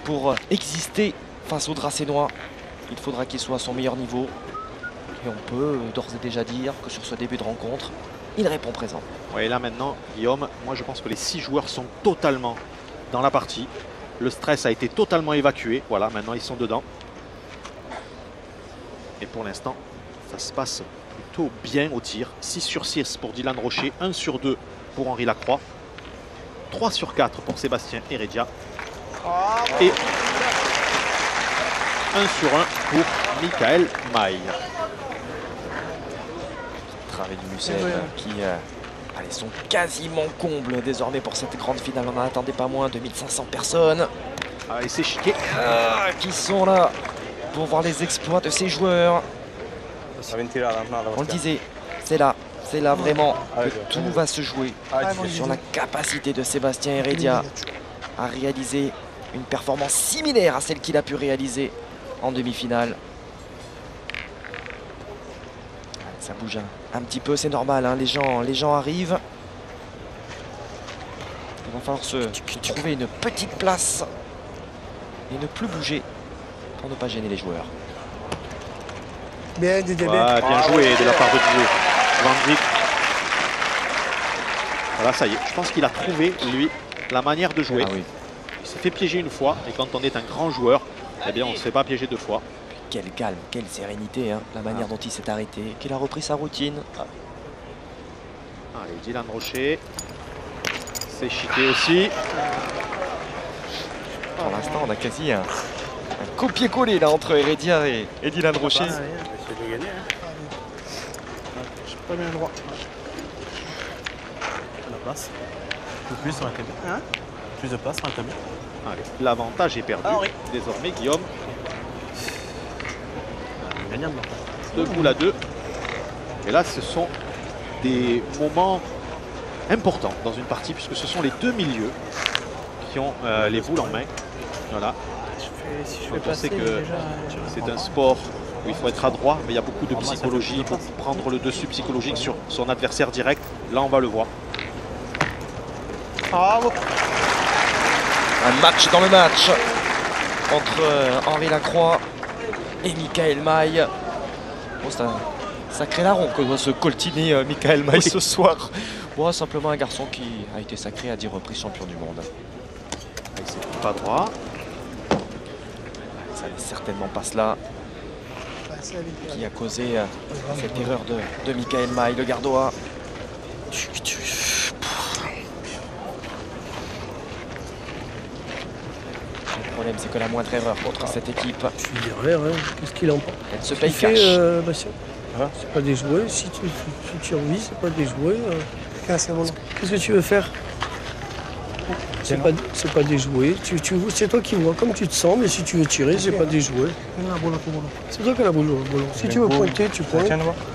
Speaker 3: pour exister face au Dracénois. Il faudra qu'il soit à son meilleur niveau. Et on peut d'ores et déjà dire que sur ce début de rencontre, il répond présent.
Speaker 4: Ouais, et là maintenant, Guillaume, moi je pense que les 6 joueurs sont totalement dans la partie. Le stress a été totalement évacué. Voilà, maintenant ils sont dedans. Et pour l'instant, ça se passe plutôt bien au tir. 6 sur 6 pour Dylan Rocher, 1 sur 2 pour Henri Lacroix. 3 sur 4 pour Sébastien Heredia. Et 1 sur 1 pour Michael Maille.
Speaker 3: Travail du Musset qui sont quasiment combles désormais pour cette grande finale. On n'en attendait pas moins de 1500 personnes.
Speaker 4: Et c'est Chiquet
Speaker 3: qui sont là pour voir les exploits de ces joueurs. On le disait, c'est là vraiment que tout va se jouer sur la capacité de Sébastien Heredia à réaliser une performance similaire à celle qu'il a pu réaliser en demi-finale. Ça bouge un petit peu, c'est normal, hein. Les gens arrivent. Il va falloir se trouver une petite place et ne plus bouger pour ne pas gêner les joueurs.
Speaker 8: Bien, Didier.
Speaker 4: Bien joué de la part de Didier. Van Dijk. Voilà, ça y est. Je pense qu'il a trouvé, lui, la manière de jouer.
Speaker 3: Oui.
Speaker 4: Il s'est fait piéger une fois, et quand on est un grand joueur, eh bien, on ne se fait pas piéger 2 fois.
Speaker 3: Quel calme, quelle sérénité, hein, la manière dont il s'est arrêté, qu'il a repris sa routine.
Speaker 4: Allez, Dylan Rocher. C'est Chiquet aussi.
Speaker 3: Pour l'instant, on a quasi un copier-coller là entre Heredia et Dylan Rocher.
Speaker 7: C'est de gagner.
Speaker 6: J'ai pas bien le droit. La passe. Un peu plus, ça aurait été bien. Plus de passe, ça aurait été bien.
Speaker 4: Allez, l'avantage est perdu. Désormais, Guillaume. 2 boules à 2. Et là, ce sont des moments importants dans une partie, puisque ce sont les 2 milieux qui ont les boules en main. Voilà. On sait que c'est un sport où il faut être adroit, mais il y a beaucoup de psychologie. Il faut prendre le dessus psychologique sur son adversaire direct. Là, on va le voir.
Speaker 3: Un match dans le match entre Henri Lacroix et Michael Maille. Bon, c'est un sacré larron que doit se coltiner Michael Maille ce soir. Bon, simplement un garçon qui a été sacré à 10 reprises champion du monde.
Speaker 4: Il s'est pas droit.
Speaker 3: Ça n'est certainement pas cela qui a causé cette erreur de Michael Maille, le gardois. Le problème, c'est que la moindre erreur contre cette équipe.
Speaker 5: Tu dirais, hein, qu'est-ce qu'il en pense?
Speaker 3: Elle se paye
Speaker 5: fait,
Speaker 3: cash.
Speaker 5: Bastien, c'est pas des jouets. Si tu as envie, c'est pas des jouets. Qu'est-ce que tu veux faire? C'est pas des jouets. C'est toi qui vois comme tu te sens, mais si tu veux tirer, c'est pas des jouets. C'est toi qui as la boule. Si tu veux pointer, tu pointes.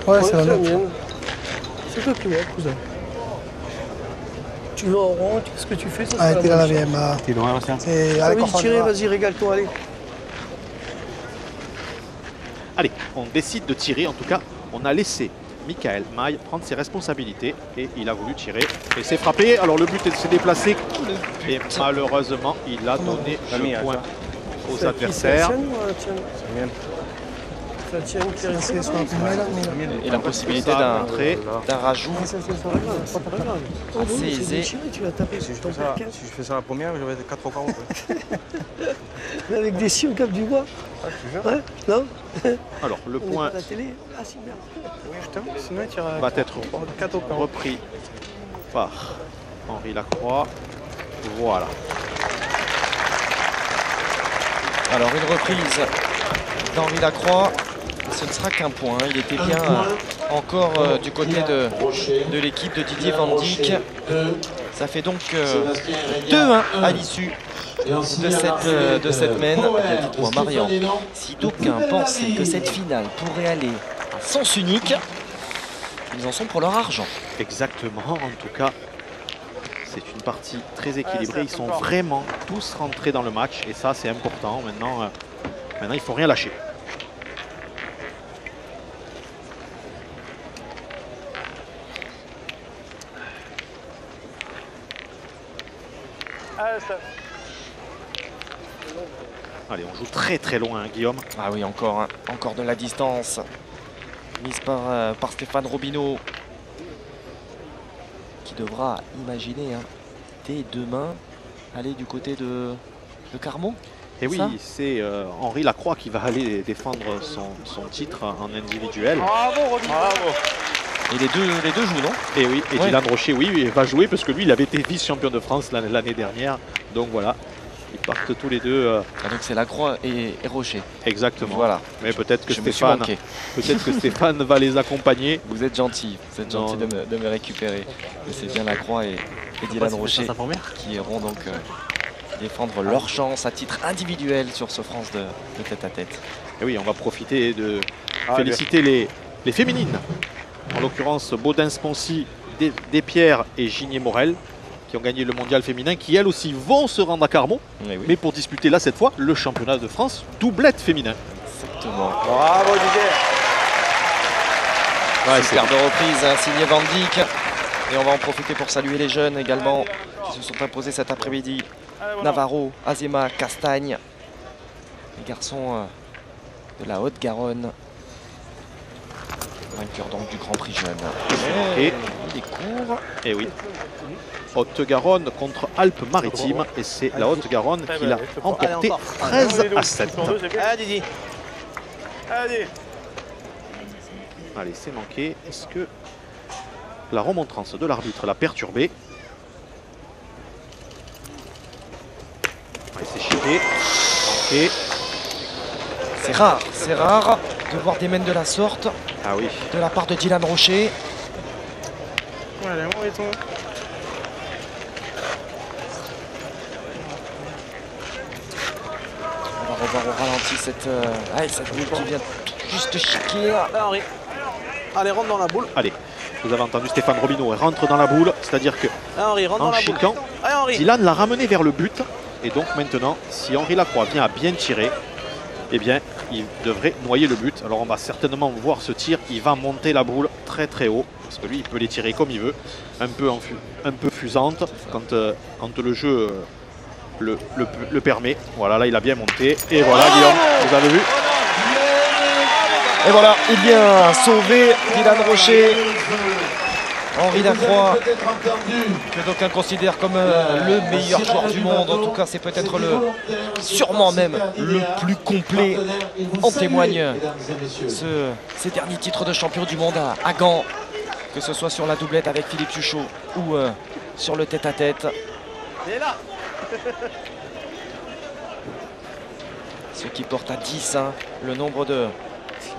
Speaker 8: Ouais, c'est la
Speaker 5: mienne. C'est toi qui vois, cousin. Tu veux en rond, ce que tu fais, ça
Speaker 8: Ah, t'es là la VM.
Speaker 7: T'es loin, Bastien.
Speaker 5: T'as envie de tirer, vas-y, régale-toi, allez.
Speaker 4: Allez, on décide de tirer. En tout cas, on a laissé Michael Maille prendre ses responsabilités et il a voulu tirer et s'est frappé. Alors le but s'est déplacé et malheureusement il a donné le point aux adversaires.
Speaker 3: Et la possibilité d'un rajout assez aisé.
Speaker 6: Si je fais ça la première, je vais être 4 au carreau.
Speaker 5: Avec des scies au Cap du Bois. Ouais, non.
Speaker 4: Alors le point va être repris par Henri Lacroix. Voilà.
Speaker 3: Alors une reprise d'Henri Lacroix. Ce ne sera qu'un point. Il était bien encore du côté de l'équipe de Didier Van Dijk. Ça fait donc 2-1 à l'issue de cette mène. Dites-moi Marian, si d'aucuns pensaient que cette finale pourrait aller à sens unique, ils en sont pour leur argent.
Speaker 4: Exactement, en tout cas, c'est une partie très équilibrée. Ils sont vraiment tous rentrés dans le match et ça c'est important. Maintenant, il ne faut rien lâcher. Allez, on joue très très loin, hein, Guillaume.
Speaker 3: Ah oui, encore de la distance mise par Stéphane Robineau, qui devra imaginer dès demain aller du côté de Carmont.
Speaker 4: Et oui, c'est Henri Lacroix qui va aller défendre son titre en individuel.
Speaker 6: Bravo, Robineau. Bravo.
Speaker 3: Et les deux jouent, non?
Speaker 4: Et oui, et Dylan Rocher, oui, il va jouer parce que lui, il avait été vice-champion de France l'année dernière. Donc voilà, ils partent tous les deux.
Speaker 3: Donc c'est Lacroix et Rocher.
Speaker 4: Exactement.
Speaker 3: Voilà.
Speaker 4: Mais peut-être que Stéphane va les accompagner.
Speaker 3: Vous êtes gentil, de me récupérer. C'est bien Lacroix et Dylan Rocher qui iront donc défendre leur chance à titre individuel sur ce France de tête à tête.
Speaker 4: Et oui, on va profiter de féliciter les féminines. En l'occurrence, Baudin-Sponcy, Despierres et Gigné Morel, qui ont gagné le mondial féminin, qui elles aussi vont se rendre à Carmont, mais pour disputer là cette fois le championnat de France doublette féminin.
Speaker 3: Exactement.
Speaker 6: Bravo Didier.
Speaker 3: Super de reprise signé Van Dijk. Et on va en profiter pour saluer les jeunes également qui se sont imposés cet après-midi. Navarro, Azema, Castagne, les garçons de la Haute-Garonne. Vainqueur donc du Grand Prix jeune.
Speaker 4: Et
Speaker 3: il est court.
Speaker 4: Et oui. Haute-Garonne contre Alpes-Maritimes. Et c'est la Haute-Garonne qui l'a emporté 13-7.
Speaker 6: Allez, Didi. Allez.
Speaker 4: Allez, c'est manqué. Est-ce que la remontrance de l'arbitre l'a perturbé? Allez, c'est chiqué. Manqué.
Speaker 3: C'est rare de voir des mènes de la sorte.
Speaker 4: Ah oui.
Speaker 3: De la part de Dylan Rocher.
Speaker 6: Allez,
Speaker 3: on va revoir au ralenti cette boule qui vient juste chiquer.
Speaker 6: Allez, Henri. Allez, rentre dans la boule.
Speaker 4: Allez, vous avez entendu Stéphane Robineau, rentre dans la boule. C'est-à-dire que
Speaker 6: Henri, rentre dans la boule. Allez, Henri.
Speaker 4: Dylan l'a ramené vers le but. Et donc maintenant, si Henri Lacroix vient à bien tirer, eh bien, il devrait noyer le but. Alors on va certainement voir ce tir. Il va monter la boule très très haut. Parce que lui, il peut les tirer comme il veut. Un peu fusante quand le jeu le permet. Voilà, là, il a bien monté. Et voilà, Guillaume, vous avez vu.
Speaker 3: Et voilà, il vient sauver Dylan Rocher. Henri Lacroix, que d'aucuns considèrent comme le meilleur joueur du monde. En tout cas, c'est peut-être sûrement même le plus complet. En témoigne ces derniers titres de champion du monde à Gand, que ce soit sur la doublette avec Philippe Suchot ou sur le tête-à-tête. Ce qui porte à 10 le nombre de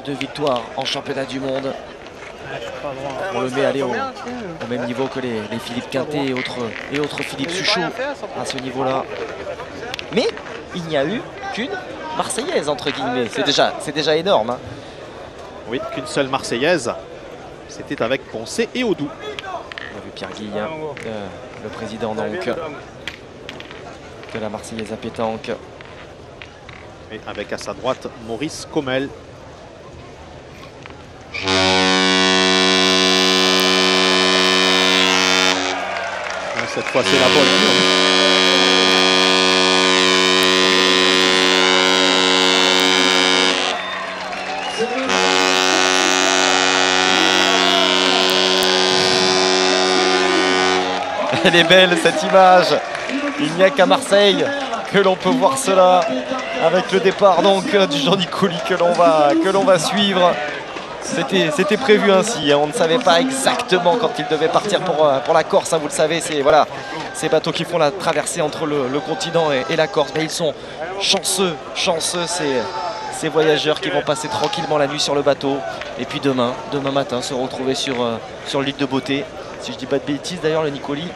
Speaker 3: victoires en championnat du monde. On le met aller au même niveau que les Philippe Quintet et autres Philippe Suchot à ce niveau-là. Mais il n'y a eu qu'une Marseillaise entre guillemets. C'est déjà énorme. Hein.
Speaker 4: Oui, qu'une seule Marseillaise. C'était avec Poncé et Audou.
Speaker 3: On a vu Pierre Guillen, le président donc de la Marseillaise à pétanque.
Speaker 4: Et avec à sa droite Maurice Commel. Cette fois, c'est la bonne.
Speaker 3: Elle est belle cette image. Il n'y a qu'à Marseille que l'on peut voir cela avec le départ donc du Jean Nicoli que l'on va suivre. C'était prévu ainsi, hein. On ne savait pas exactement quand il devait partir pour la Corse, hein. Vous le savez, c'est voilà, ces bateaux qui font la traversée entre le continent et la Corse. Mais ils sont chanceux ces voyageurs qui vont passer tranquillement la nuit sur le bateau. Et puis demain matin, se retrouver sur le lit de Beauté. Si je dis pas de bêtises, d'ailleurs, le Nicoli,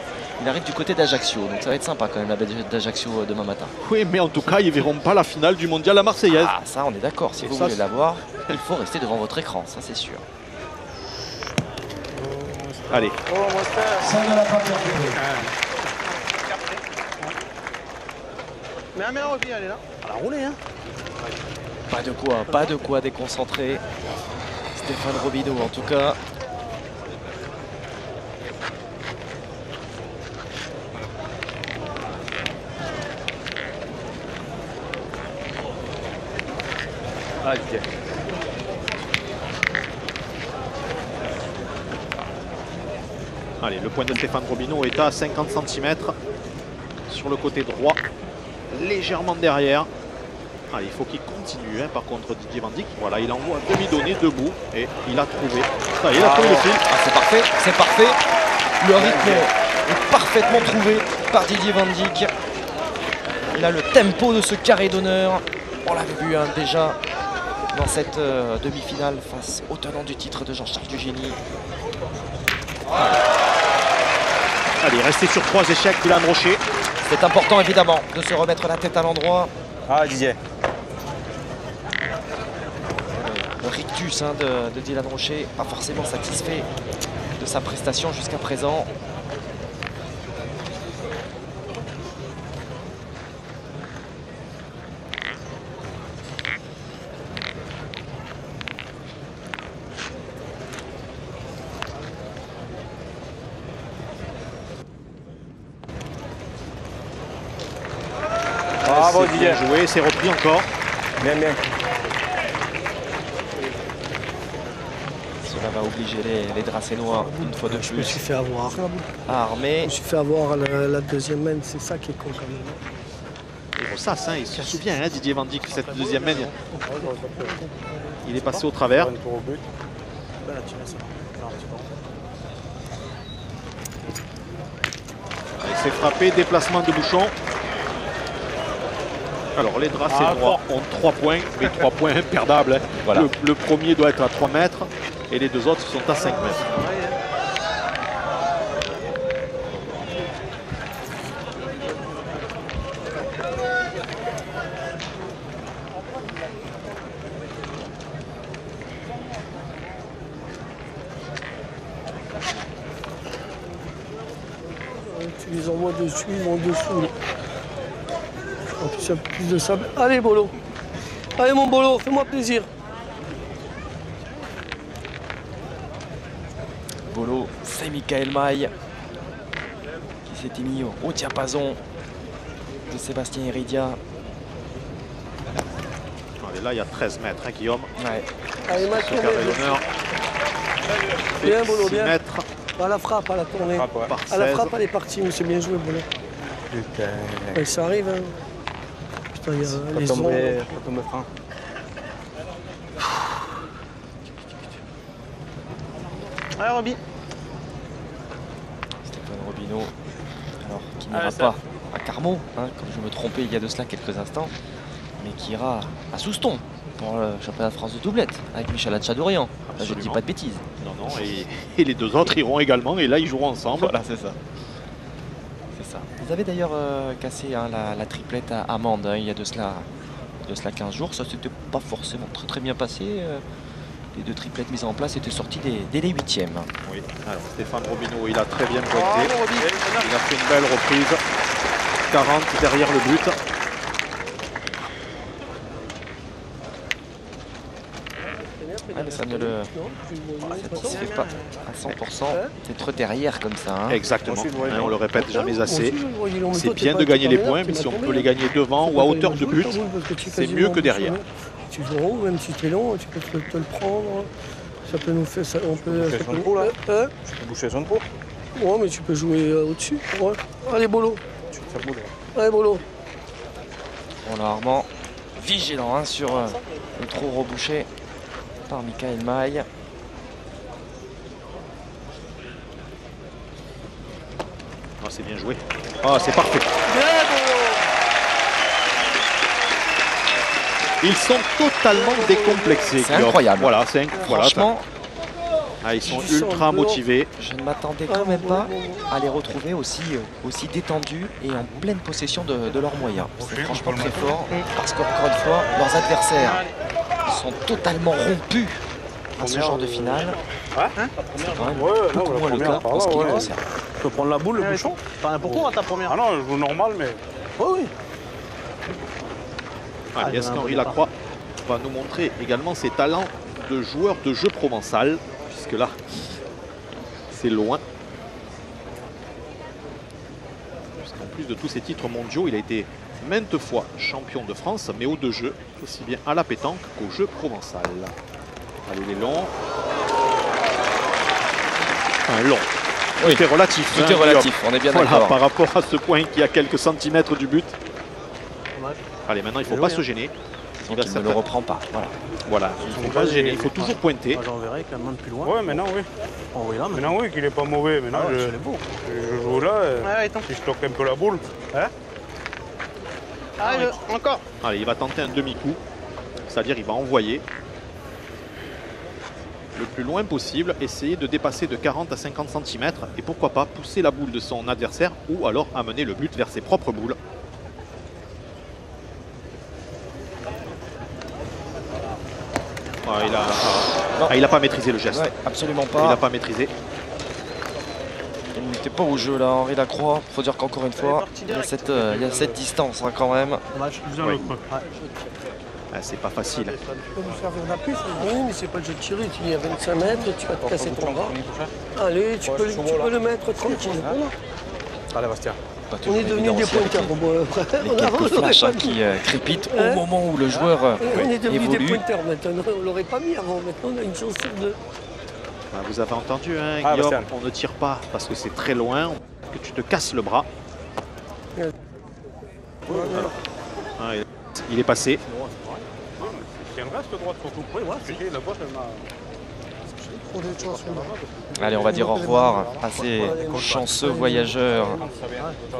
Speaker 3: il arrive du côté d'Ajaccio. Donc ça va être sympa quand même, la baie d'Ajaccio demain matin.
Speaker 4: Oui, mais en tout cas, ils ne verront pas la finale du mondial à Marseillaise.
Speaker 3: Ah, ça, on est d'accord. Si vous voulez la voir, il faut rester devant votre écran, ça c'est sûr.
Speaker 4: Allez.
Speaker 6: Mais la aussi, elle est là. Elle a roulé, hein.
Speaker 3: Pas de quoi déconcentrer Stéphane Robideau en tout cas.
Speaker 7: Ah, okay.
Speaker 4: Allez, le point de Stéphane Robideau est à 50 cm sur le côté droit, légèrement derrière. Allez, il faut qu'il continue, hein, par contre, Didier Van Dyck. Voilà, il envoie un demi-donné debout et il a trouvé. Ça y est, il a trouvé le fil.
Speaker 3: C'est parfait. Le rythme est parfaitement trouvé par Didier Van Dyck. Il a le tempo de ce carré d'honneur. On l'avait vu hein, déjà dans cette demi-finale face au tenant du titre de Jean-Charles Dugénie.
Speaker 4: Allez, restez sur 3 échecs, Dylan Rocher.
Speaker 3: C'est important évidemment de se remettre la tête à l'endroit.
Speaker 6: Ah, Didier.
Speaker 3: Le rictus hein, de Dylan Rocher, pas forcément satisfait de sa prestation jusqu'à présent.
Speaker 6: Bravo Didier.
Speaker 4: Bien joué, c'est repris encore.
Speaker 6: Bien.
Speaker 3: Cela va obliger les Dracénois une fois de plus.
Speaker 5: Je me suis fait avoir.
Speaker 3: À armer.
Speaker 5: Je me suis fait avoir la deuxième main, c'est ça qui est con quand même.
Speaker 4: Et Rossas, hein, il se souvient, hein, Didier Van Dyck, cette deuxième main. Il est passé au travers. Il s'est frappé, déplacement de bouchon. Alors les Dracénois ont 3 points, mais 3 points imperdables. Hein.
Speaker 3: Voilà.
Speaker 4: Le premier doit être à 3 mètres et les deux autres sont à 5 mètres.
Speaker 5: Tu les envoies dessus, ils vont dessous. Là. En plus, il y a plus de sable. Allez, Bolo. Allez, mon Bolo, fais-moi plaisir.
Speaker 3: Bolo, c'est Michael Maille qui s'était mis au diapason de Sébastien Heredia.
Speaker 4: Et là, il y a 13 mètres, hein, Guillaume.
Speaker 3: Ouais.
Speaker 5: Allez,
Speaker 4: Ce carré d'honneur.
Speaker 5: Bien, Bolo,
Speaker 4: 6
Speaker 5: bien.
Speaker 4: mètres
Speaker 5: À la frappe, à la tournée.
Speaker 4: par
Speaker 5: À la
Speaker 4: 16.
Speaker 5: frappe, elle est partie, mais c'est bien joué, Bolo.
Speaker 6: Putain.
Speaker 5: Ouais, ça arrive, hein. Putain, il y a les ondes.
Speaker 6: Pas tomber frein. Allez, Roby.
Speaker 3: Stéphane Robineau, alors qui n'ira pas à Carmaux, hein, comme je me trompais il y a de cela quelques instants, mais qui ira à Souston pour le championnat de France de doublette avec Michel Hatchadorian. Là, je ne dis pas de bêtises.
Speaker 4: Non, non, et les deux autres iront également, et là, ils joueront ensemble.
Speaker 3: Voilà, c'est ça. C'est ça. Ils avaient d'ailleurs cassé hein, la triplette à Amande hein, il y a de cela 15 jours. Ça s'était pas forcément très bien passé. Les deux triplettes mises en place étaient sorties dès les 8e.
Speaker 4: Oui, alors Stéphane Robineau, il a très bien pointé. Il a fait une belle reprise. 40 derrière le but.
Speaker 3: Ouais, mais ça ne le satisfait pas à 100% d'être derrière comme ça. Hein.
Speaker 4: Exactement, hein, on le répète jamais assez. C'est
Speaker 5: C'est
Speaker 4: bien de gagner les points, mais si on peut les gagner devant ou à hauteur de but, c'est mieux que derrière.
Speaker 5: Tu joues en haut, même si tu es long, tu peux te le prendre. Ça peut nous faire ça. On peut.
Speaker 6: boucher son trou, là. Je peux boucher son trou.
Speaker 5: Ouais, mais tu peux jouer au-dessus. Ouais. Allez, Bolo.
Speaker 6: Tu fais boule.
Speaker 5: Allez, Bolo.
Speaker 3: On a Armand vigilant hein, sur le trou rebouché par Michael Maille.
Speaker 4: Ah, c'est bien joué. Ah, c'est parfait. Ils sont totalement décomplexés.
Speaker 3: C'est incroyable.
Speaker 4: Voilà,
Speaker 3: Franchement,
Speaker 4: ils sont ultra motivés.
Speaker 3: je ne m'attendais quand même pas à les retrouver aussi détendus et en pleine possession de leurs moyens. C'est franchement très fort parce qu'encore une fois, leurs adversaires sont totalement rompus à ce genre de finale. C'est quand même beaucoup moins le cas en ce qui les concerne.
Speaker 6: Tu peux prendre la boule, le bouchon. T'en as pour toi ta première.
Speaker 7: Ah non, je joue normal, mais.
Speaker 6: Oui.
Speaker 4: Est-ce qu'Henri Lacroix va nous montrer également ses talents de joueur de jeu provençal, puisque là, c'est loin. Puisqu'en plus de tous ses titres mondiaux, il a été maintes fois champion de France, mais au deux jeux, aussi bien à la pétanque qu'au jeu provençal. Allez, les longs. Enfin, long.
Speaker 3: Oui.
Speaker 4: Tout est relatif.
Speaker 3: Tout est relatif, on est bien
Speaker 4: voilà,
Speaker 3: d'accord.
Speaker 4: par rapport à ce point qui est à quelques centimètres du but. Allez, maintenant, il ne faut pas se gêner.
Speaker 3: Donc il ne le reprend pas.
Speaker 4: Voilà, il ne faut pas se gêner, il faut toujours pointer.
Speaker 6: J'enverrai quand même plus loin.
Speaker 7: Ouais, maintenant oui.
Speaker 6: Là,
Speaker 7: maintenant oui, qu'il n'est pas mauvais. Maintenant, je joue là, si je toque un peu la boule. Hein
Speaker 6: Allez, encore.
Speaker 4: Allez, il va tenter un demi-coup, c'est-à-dire il va envoyer le plus loin possible, essayer de dépasser de 40 à 50 cm et pourquoi pas pousser la boule de son adversaire ou alors amener le but vers ses propres boules. Il n'a pas maîtrisé le geste.
Speaker 3: Ouais, absolument pas.
Speaker 4: Il n'a pas maîtrisé.
Speaker 3: Il n'était pas au jeu là, Henri Lacroix. Il faut dire qu'encore une fois, il y a cette distance hein, quand même.
Speaker 4: Ouais. C'est pas facile.
Speaker 5: Tu peux nous servir d'appui, oui, mais c'est pas le jeu de tirer. Il y a 25 mètres, tu vas te casser ton bras. Allez, tu peux le mettre tranquille.
Speaker 6: Allez, Bastien.
Speaker 5: On est devenus des pointeurs.
Speaker 3: Les quelques flashs qui crépitent au moment où le joueur
Speaker 5: on est devenus des
Speaker 3: évolue.
Speaker 5: pointeurs maintenant. On l'aurait pas mis avant. Maintenant, on a une chance sur deux.
Speaker 4: Vous avez entendu, hein, Guillaume, on ne tire pas parce que c'est très loin, que tu te casses le bras. Il est passé.
Speaker 7: Il reste droite surtout. Oui, voilà, la boîte, elle m'a.
Speaker 3: Allez, on va dire au revoir à ces chanceux voyageurs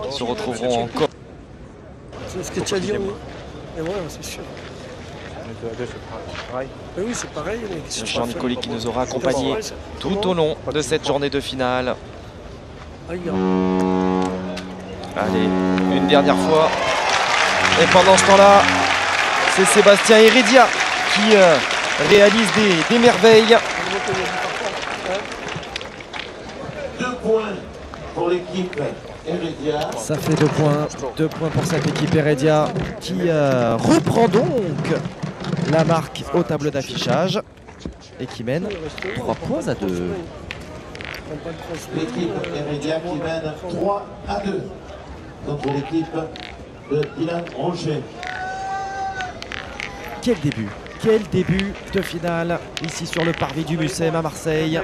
Speaker 3: qui se retrouveront encore.
Speaker 5: C'est ce que tu as dit, oui. Et voilà, c'est sûr. Mais oui, c'est pareil.
Speaker 3: Jean Nicoli qui nous aura accompagnés tout au long de cette journée de finale. Allez, une dernière fois. Et pendant ce temps-là, c'est Sébastien Heredia qui réalise des merveilles.
Speaker 1: 2 points pour l'équipe Heredia.
Speaker 10: Ça fait 2 points. 2 points pour cette équipe Heredia qui reprend donc la marque au tableau d'affichage et qui mène 3 points à 2.
Speaker 1: L'équipe Heredia qui mène 3-2 contre l'équipe de Dylan Rocher.
Speaker 10: Quel début de finale ici sur le parvis du Mucem à Marseille.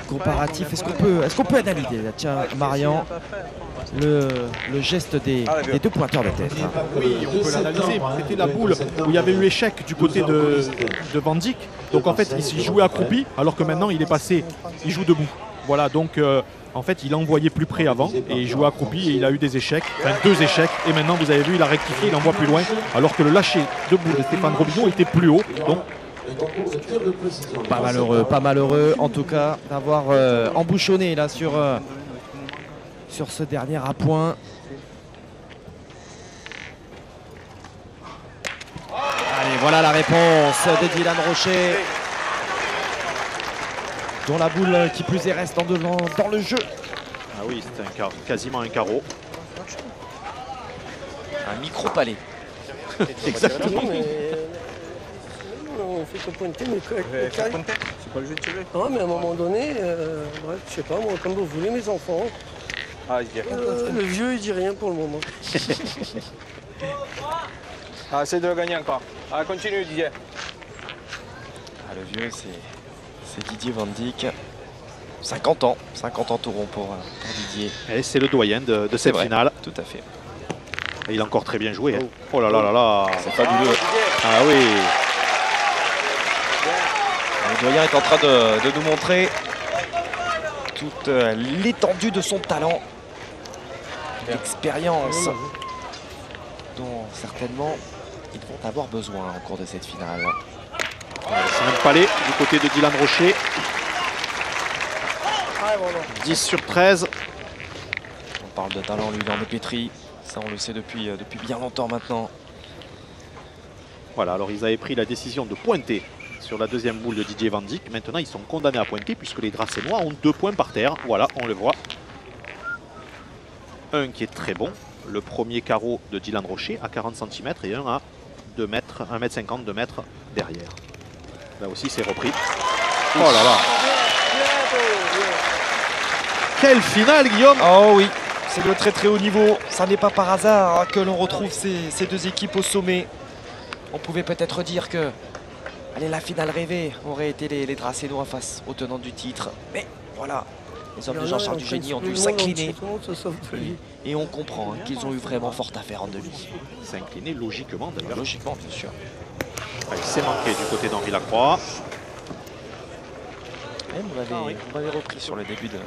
Speaker 10: Comparatif, est-ce qu'on peut analyser là, tiens, Marian, le geste des deux pointeurs de tête.
Speaker 4: Oui, on peut l'analyser. C'était la boule où il y avait eu échec du côté de Van Dijk. Donc en fait, il jouait accroupi, alors que maintenant il est passé, il joue debout. Voilà, donc en fait, il a envoyé plus près avant et il jouait accroupi et il a eu des échecs, enfin 2 échecs. Et maintenant, vous avez vu, il a rectifié, il envoie plus loin, alors que le lâcher debout de Stéphane Robillon était plus haut. Donc
Speaker 10: pas malheureux en tout cas d'avoir embouchonné là sur ce dernier appoint. Allez, voilà la réponse de Dylan Rocher, dont la boule qui plus est reste dans le jeu.
Speaker 4: Ah oui, c'était quasiment un carreau.
Speaker 3: Un micro-palais.
Speaker 4: Exactement.
Speaker 5: On fait que pointer, mais c'est pas le jeu de tirer. Non, mais à un moment donné, bref, je sais pas, moi, comme vous voulez, mes enfants. Le vieux, il dit rien pour le moment.
Speaker 6: Essaye de le gagner encore. Continue, Didier.
Speaker 3: Le vieux, c'est Didier Van Dijk. 50 ans tout rond pour Didier.
Speaker 4: Et c'est le doyen de cette finale.
Speaker 3: Tout à fait.
Speaker 4: Et il a encore très bien joué. Hein. Oh là là là là.
Speaker 3: C'est fabuleux.
Speaker 4: Ah oui.
Speaker 3: Le doyen est en train de nous montrer toute l'étendue de son talent, d'expérience dont certainement ils vont avoir besoin au cours de cette finale.
Speaker 4: C'est un palais du côté de Dylan Rocher. 10 sur 13.
Speaker 3: On parle de talent, lui, il en est pétri. Ça, on le sait depuis bien longtemps maintenant.
Speaker 4: Voilà, alors ils avaient pris la décision de pointer sur la deuxième boule de Didier Van Dijk. Maintenant, ils sont condamnés à pointer puisque les Dracénois ont 2 points par terre. Voilà, on le voit. Un qui est très bon. Le premier carreau de Dylan Rocher à 40 cm et un à 2 mètres, 1,50 m, 2 mètres derrière. Là aussi, c'est repris. Oh là là. Quelle finale, Guillaume!
Speaker 3: Oh oui, c'est de très haut niveau. Ça n'est pas par hasard que l'on retrouve ces deux équipes au sommet. On pouvait peut-être dire que la finale rêvée aurait été les Dracénois face aux tenants du titre. Mais voilà, les hommes de Jean-Charles Dugénie ont dû s'incliner. Et on comprend qu'ils ont eu vraiment fort à faire en demi.
Speaker 4: S'incliner logiquement, d'ailleurs.
Speaker 3: Logiquement, bien sûr.
Speaker 4: Il s'est manqué du côté d'Henri Lacroix.
Speaker 3: On m'avait repris sur le début de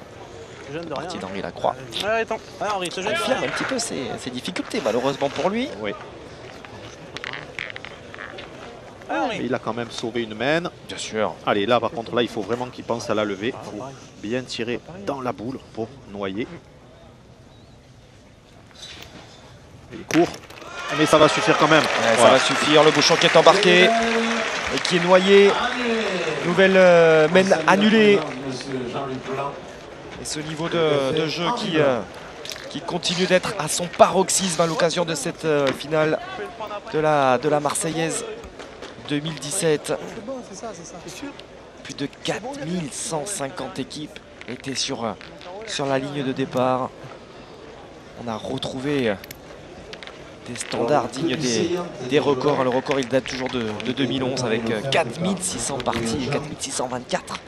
Speaker 3: partie d'Henri Lacroix.
Speaker 6: Attends, Henri, ce jeu
Speaker 3: Il affirme un petit peu ses difficultés, malheureusement pour lui.
Speaker 4: Oui. Il a quand même sauvé une main.
Speaker 3: Bien sûr.
Speaker 4: Allez, là par contre, là il faut vraiment qu'il pense à la lever. Il faut bien tirer dans la boule pour noyer. Il court, mais ça va suffire quand même.
Speaker 3: Ouais, ça va suffire. Le bouchon qui est embarqué et qui est noyé. Nouvelle main annulée. Et ce niveau de jeu qui continue d'être à son paroxysme à l'occasion de cette finale de la Marseillaise 2017. Plus de 4150 équipes étaient sur la ligne de départ. On a retrouvé des standards dignes des records. Le record, il date toujours de 2011 avec 4600 parties et 4624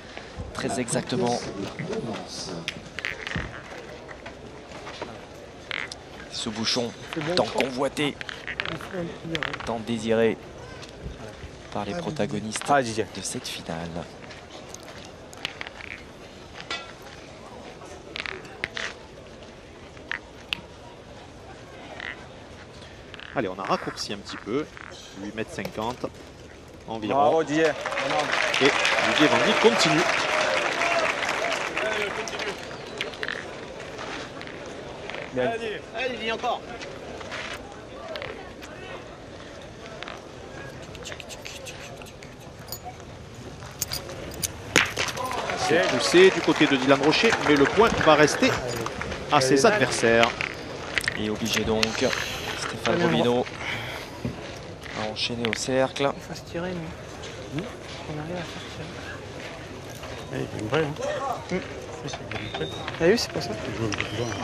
Speaker 3: très exactement. Ce bouchon tant convoité, tant désiré par les protagonistes de cette finale.
Speaker 4: Allez, on a raccourci un petit peu, 8,50 m environ.
Speaker 6: Bravo, Didier.
Speaker 4: Et Didier Van Dijk continue.
Speaker 6: Allez, Didier, encore.
Speaker 4: C'est poussé du côté de Dylan Rocher, mais le point va rester à ses adversaires.
Speaker 3: Et obligé donc Stéphane Robillon à enchaîner au cercle.
Speaker 5: Il faut se tirer, nous. On arrive à faire tirer.
Speaker 7: Il est vrai, hein.
Speaker 5: Ah oui, c'est pas ça.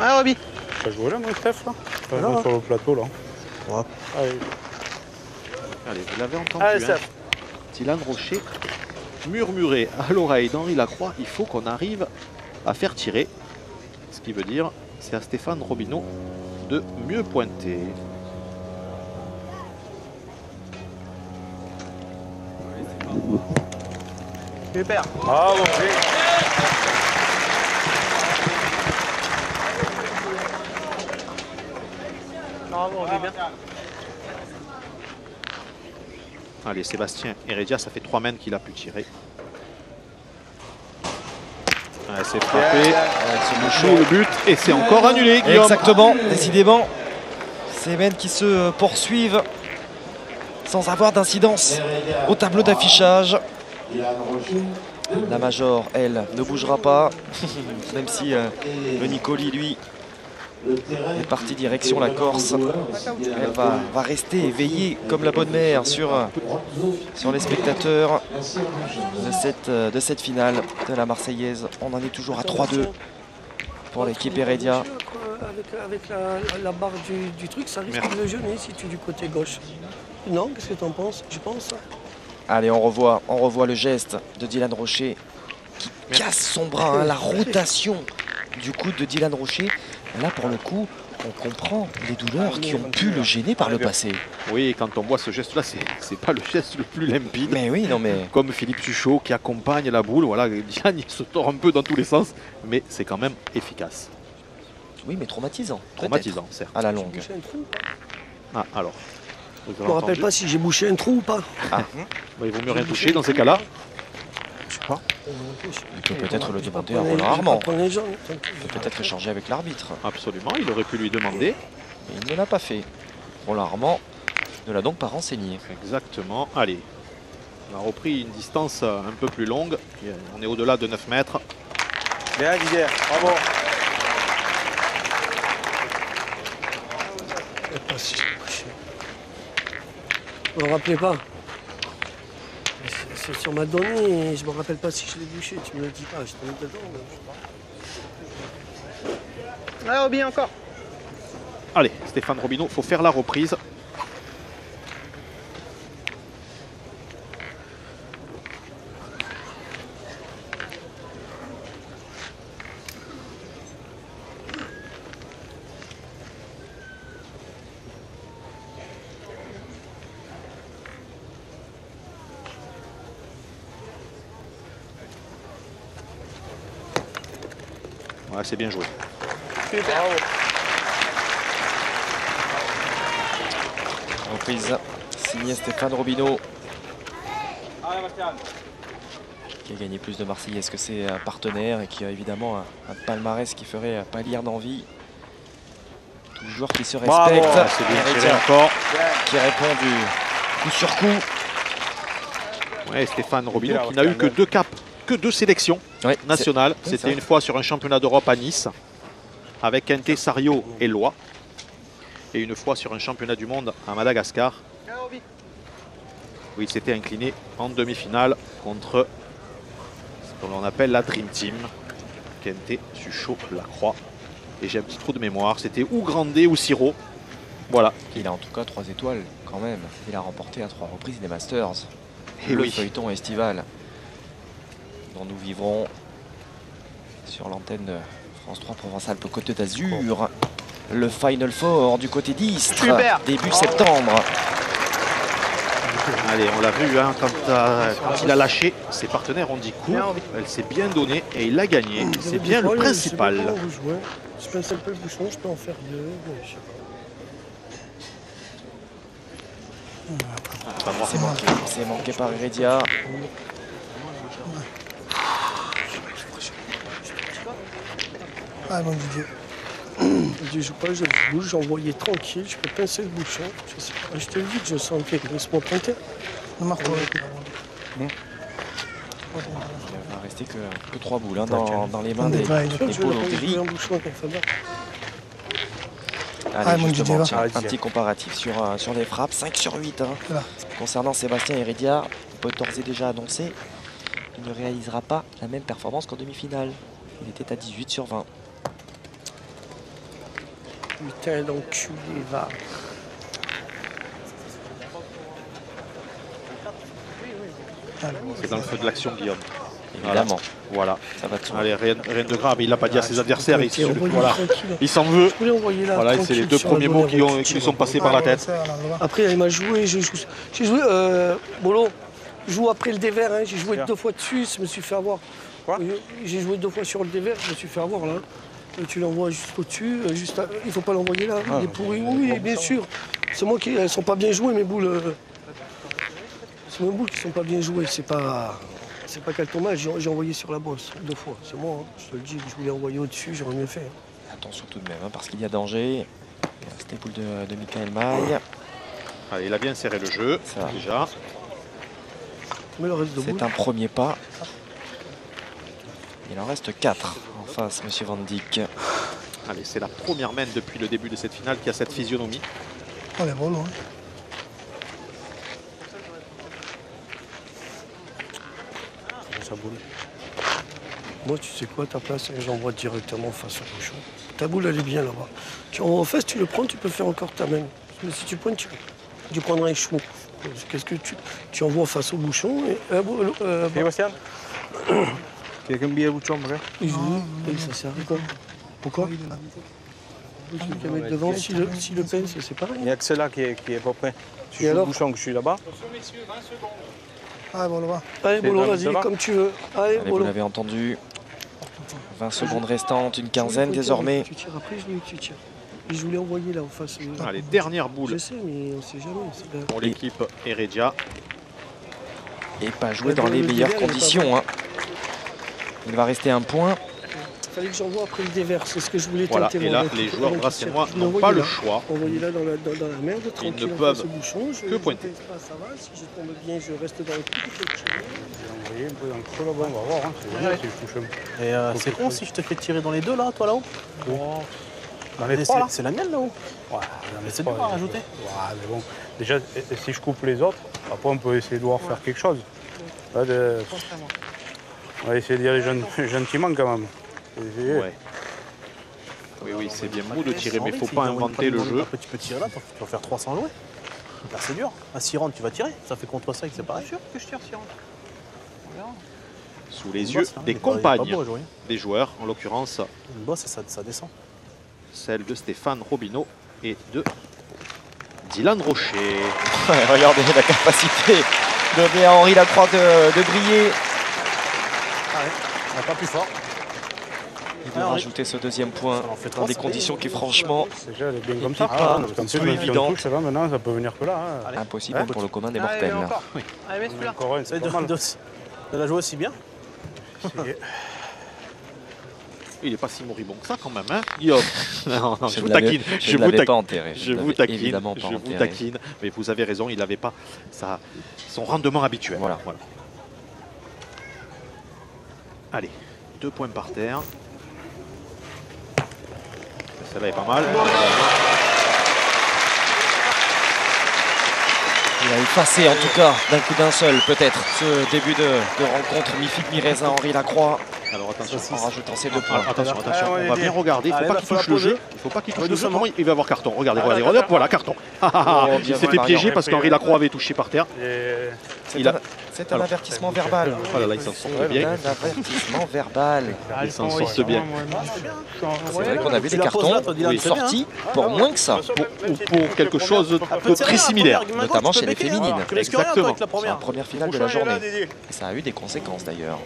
Speaker 7: Ah, Roby. T'as joué là, mon Steph, là? Sur le plateau, là.
Speaker 5: Ouais.
Speaker 7: Allez.
Speaker 4: Allez, vous l'avez entendu,
Speaker 6: Allez,
Speaker 4: hein. Dylan Rocher murmurait à l'oreille d'Henri Lacroix, il faut qu'on arrive à faire tirer. Ce qui veut dire, c'est à Stéphane Robineau de mieux pointer.
Speaker 6: Super. Bravo. Bravo, on est bien.
Speaker 4: Allez, Sébastien Heredia, ça fait 3 mènes qu'il a pu tirer. Ouais, c'est frappé. Sous le but et c'est encore annulé, Guillaume.
Speaker 10: Exactement, décidément. Ces mènes qui se poursuivent sans avoir d'incidence au tableau d'affichage. La Major, elle, ne bougera pas, même si le Nicoli, lui, est parti direction la Corse. Elle va rester éveillée comme la bonne mère sur les spectateurs de cette finale de la Marseillaise. On en est toujours à 3-2 pour l'équipe Heredia.
Speaker 5: Avec la barre du truc, ça risque de le gêner si tu es du côté gauche. Non, qu'est-ce que tu en penses? Je pense.
Speaker 10: Allez, on revoit le geste de Dylan Rocher qui casse son bras, hein, la rotation du coude de Dylan Rocher. Là, pour le coup, on comprend les douleurs qui ont pu le gêner par le passé.
Speaker 4: Oui, quand on voit ce geste-là, c'est pas le geste le plus limpide.
Speaker 10: Mais oui, non mais...
Speaker 4: Comme Philippe Suchot qui accompagne la boule, voilà, Dylan il se tord un peu dans tous les sens, mais c'est quand même efficace.
Speaker 10: Oui, mais traumatisant.
Speaker 4: Traumatisant, certes.
Speaker 10: À la longue.
Speaker 4: Ah, alors.
Speaker 5: Je ne me rappelle pas si j'ai bouché un trou ou pas.
Speaker 10: Ah.
Speaker 4: Bah, il vaut mieux rien toucher dans ces cas-là.
Speaker 10: Je sais pas. Il peut peut-être le demander à Roland Armand. Il peut peut-être échanger avec l'arbitre.
Speaker 4: Absolument, il aurait pu lui demander.
Speaker 10: Mais il ne l'a pas fait. Roland Armand ne l'a donc pas renseigné.
Speaker 4: Exactement. Allez, on a repris une distance un peu plus longue. On est au-delà de 9 mètres.
Speaker 6: Bien, Didier. Bravo.
Speaker 5: Je me rappelais pas. C'est sur ma donnée et je me rappelle pas si je l'ai bouché. Tu me le dis pas, je te mets dedans.
Speaker 6: Ah, bien encore.
Speaker 4: Allez, Stéphane Robineau, il faut faire la reprise. Ouais, c'est bien joué.
Speaker 6: Super.
Speaker 10: Reprise signée Stéphane Robineau. Qui a gagné plus de Marseillaises que ses partenaires et qui a évidemment un palmarès qui ferait pâlir d'envie. Tout joueur qui se respecte.
Speaker 4: C'est bien tiré encore.
Speaker 10: Qui répond du coup sur coup.
Speaker 4: Ouais, Stéphane Robineau qui n'a eu que 2 caps, que 2 sélections nationales. C'était une fois sur un championnat d'Europe à Nice avec un Tessario et Lois. Et une fois sur un championnat du monde à Madagascar, où il s'était incliné en demi-finale contre ce que l'on appelle la Dream Team, Kente, Suchot, Lacroix. Et j'ai un petit trou de mémoire, c'était ou Grandet ou Siro. Voilà.
Speaker 10: Il a en tout cas 3 étoiles quand même. Il a remporté à 3 reprises les Masters.
Speaker 4: Et
Speaker 10: le feuilleton estival dont nous vivrons sur l'antenne de France 3 Provence-Alpes-Côte d'Azur. Le Final Four du côté d'Istres, début septembre.
Speaker 4: Allez, on l'a vu, hein, quand il a lâché, ses partenaires ont dit cours. Elle s'est bien donnée et il a gagné. C'est bien le principal.
Speaker 5: Je pince un peu le bouchon, je peux en faire 2.
Speaker 10: C'est manqué par Heredia.
Speaker 8: Ah mon Didier.
Speaker 5: Je joue pas, je bouge, j'envoyais tranquille, je peux pincer le bouchon. Je sais pas, je te dis que je sentais que laisse-moi pointer.
Speaker 10: Il va rester que 3 boules hein, dans les mains des Paul Audry. Allez, justement, tiens, un petit comparatif sur les frappes, 5 sur 8. Hein. Voilà. Concernant Sébastien Heredia, on peut d'ores et déjà annoncer qu'il ne réalisera pas la même performance qu'en demi-finale. Il était à 18 sur 20.
Speaker 5: Putain d'enculé, va.
Speaker 4: C'est dans le feu de l'action, Guillaume.
Speaker 3: Évidemment.
Speaker 4: Voilà.
Speaker 3: Ça va de soi.
Speaker 4: Allez, rien de grave. Il l'a pas dit à ses adversaires.
Speaker 5: Voilà.
Speaker 4: Il s'en veut.
Speaker 5: Je voulais envoyer là.
Speaker 4: Voilà, c'est les deux premiers mots qui lui sont passés par la tête.
Speaker 5: Après, il m'a joué. J'ai joué. Bolo, joue après le dévers. Hein. J'ai joué 2 fois dessus. Je me suis fait avoir. J'ai joué 2 fois sur le dévers. Je me suis fait avoir là. Et tu l'envoies juste au-dessus. Il faut pas l'envoyer là. Il est pourri. Oui, bien sûr. C'est moi qui. Elles sont pas bien jouées, mes boules. C'est mes boules qui sont pas bien jouées. C'est pas qu'elle tombe mal. J'ai envoyé sur la bosse 2 fois. C'est moi. Hein. Je te le dis. Je voulais envoyer au-dessus. J'aurais mieux fait. Hein.
Speaker 3: Attention tout de même, hein, parce qu'il y a danger. C'était boule de Michael Maille.
Speaker 4: Allez, il a bien serré le jeu.
Speaker 3: Ça.
Speaker 4: Déjà.
Speaker 3: C'est un premier pas. Il en reste 4 en face, monsieur Van Dijk.
Speaker 4: Allez, c'est la première main depuis le début de cette finale qui a cette physionomie.
Speaker 8: Elle est bonne, hein.
Speaker 5: Ça boule. Moi, tu sais quoi, ta place, j'envoie directement face au bouchon. Ta boule, elle est bien là-bas. En face, tu le prends, tu peux faire encore ta main. Mais si tu pointes, tu prendras un chou. Qu'est-ce que tu envoies face au bouchon et...
Speaker 6: Sébastien, quelqu'un bien au bouchon, vrai?
Speaker 5: Oui, ça sert à quoi? Pourquoi? Tu peux mettre devant, si le pince, c'est pareil.
Speaker 6: Il n'y a que celle-là qui est pas prêt. Si je suis au bouchon, que je suis là-bas.
Speaker 8: Allez, Bolo, va.
Speaker 5: Allez, Bolo, vas-y, comme tu veux. Allez,
Speaker 3: Allez, vous l'avez entendu. 20 secondes restantes, une quinzaine désormais.
Speaker 5: Tu tires après, je veux que tu tires. Et je voulais envoyer là en face.
Speaker 4: Allez, dernière boule.
Speaker 5: Je sais, mais on sait jamais.
Speaker 4: Pour l'équipe Heredia.
Speaker 3: Et pas joué dans les meilleures conditions. Hein. Il va rester un point.
Speaker 5: Il fallait que j'envoie après le dévers, c'est ce que je voulais
Speaker 4: voilà,
Speaker 5: tenter.
Speaker 4: Et là, les joueurs brassénois n'ont pas le choix.
Speaker 5: Envoyer là dans la merde,
Speaker 4: ils ne peuvent que pointer.
Speaker 5: Ça va, si je tombe bien, je reste dans le coup.
Speaker 7: Envoyer un peu dans le creux là-bas, on va voir. Hein. C'est bien si je touche un.
Speaker 6: Et c'est con si je te fais tirer dans les deux là, toi là-haut.
Speaker 7: Dans les trois là.
Speaker 6: C'est la mienne là-haut. Ouais,
Speaker 7: mais
Speaker 6: c'est dur à rajouter.
Speaker 7: Ouais, mais bon. Déjà, si je coupe les autres, après on peut essayer de voir faire quelque chose. Là, on va essayer d'y aller gentiment quand même.
Speaker 4: Ouais. Oui, c'est bien mou de tirer, mais il ne faut pas inventer le jeu.
Speaker 6: Après, tu peux tirer là, tu vas faire 300 jouets. Là, c'est dur. À 6 rounds, tu vas tirer. Ça fait contre 5, c'est pareil.
Speaker 11: Sûr que je tire 6 rounds.
Speaker 4: Sous les yeux des compagnes des joueurs, en l'occurrence.
Speaker 6: Une bosse, ça descend.
Speaker 4: Celle de Stéphane Robineau et de Dylan Rocher.
Speaker 3: Regardez la capacité donnée à Henri Lacroix de briller.
Speaker 6: On n'a pas plus fort.
Speaker 3: Il doit rajouter ce deuxième point dans des conditions qui franchement
Speaker 7: déjà bien comme ça.
Speaker 3: peu évidentes.
Speaker 7: Ça va maintenant, ça peut venir que là. Hein.
Speaker 3: Impossible pour le commun des mortels.
Speaker 11: Oui. Allez, mets celui-là.
Speaker 7: Encore un, c'est pas mal.
Speaker 6: Elle a joué aussi bien.
Speaker 4: Il n'est pas si moribond que ça quand même, hein, Guillaume. Non, je vous
Speaker 3: taquine.
Speaker 4: Je vous taquine.
Speaker 3: Pas enterré.
Speaker 4: Je vous taquine. Mais vous avez raison, il n'avait pas son rendement habituel.
Speaker 3: Voilà.
Speaker 4: Allez, 2 points par terre. Celle-là est pas mal.
Speaker 3: Il a effacé en tout cas d'un coup d'un seul peut-être ce début de rencontre mi-figue mi-raisin Henri Lacroix.
Speaker 4: Alors attention,
Speaker 3: en rajoutant ces 2 points.
Speaker 4: Attention, on va bien regarder. Il ne faut pas qu'il touche le jeu. Il ne faut pas qu'il touche le jeu. Il va avoir carton. Regardez. Voilà, carton. Il s'est fait piéger parce qu'Henri Lacroix avait touché par terre.
Speaker 3: C'est un avertissement verbal.
Speaker 4: Oh là là, il s'en sort bien.
Speaker 3: Un avertissement verbal.
Speaker 4: Il s'en sort bien.
Speaker 3: C'est vrai qu'on a vu des cartons sortis pour moins que ça.
Speaker 4: Pour quelque chose de très similaire.
Speaker 3: Notamment chez les féminines.
Speaker 4: Exactement.
Speaker 3: C'est la première finale de la journée. Et ça a eu des conséquences d'ailleurs.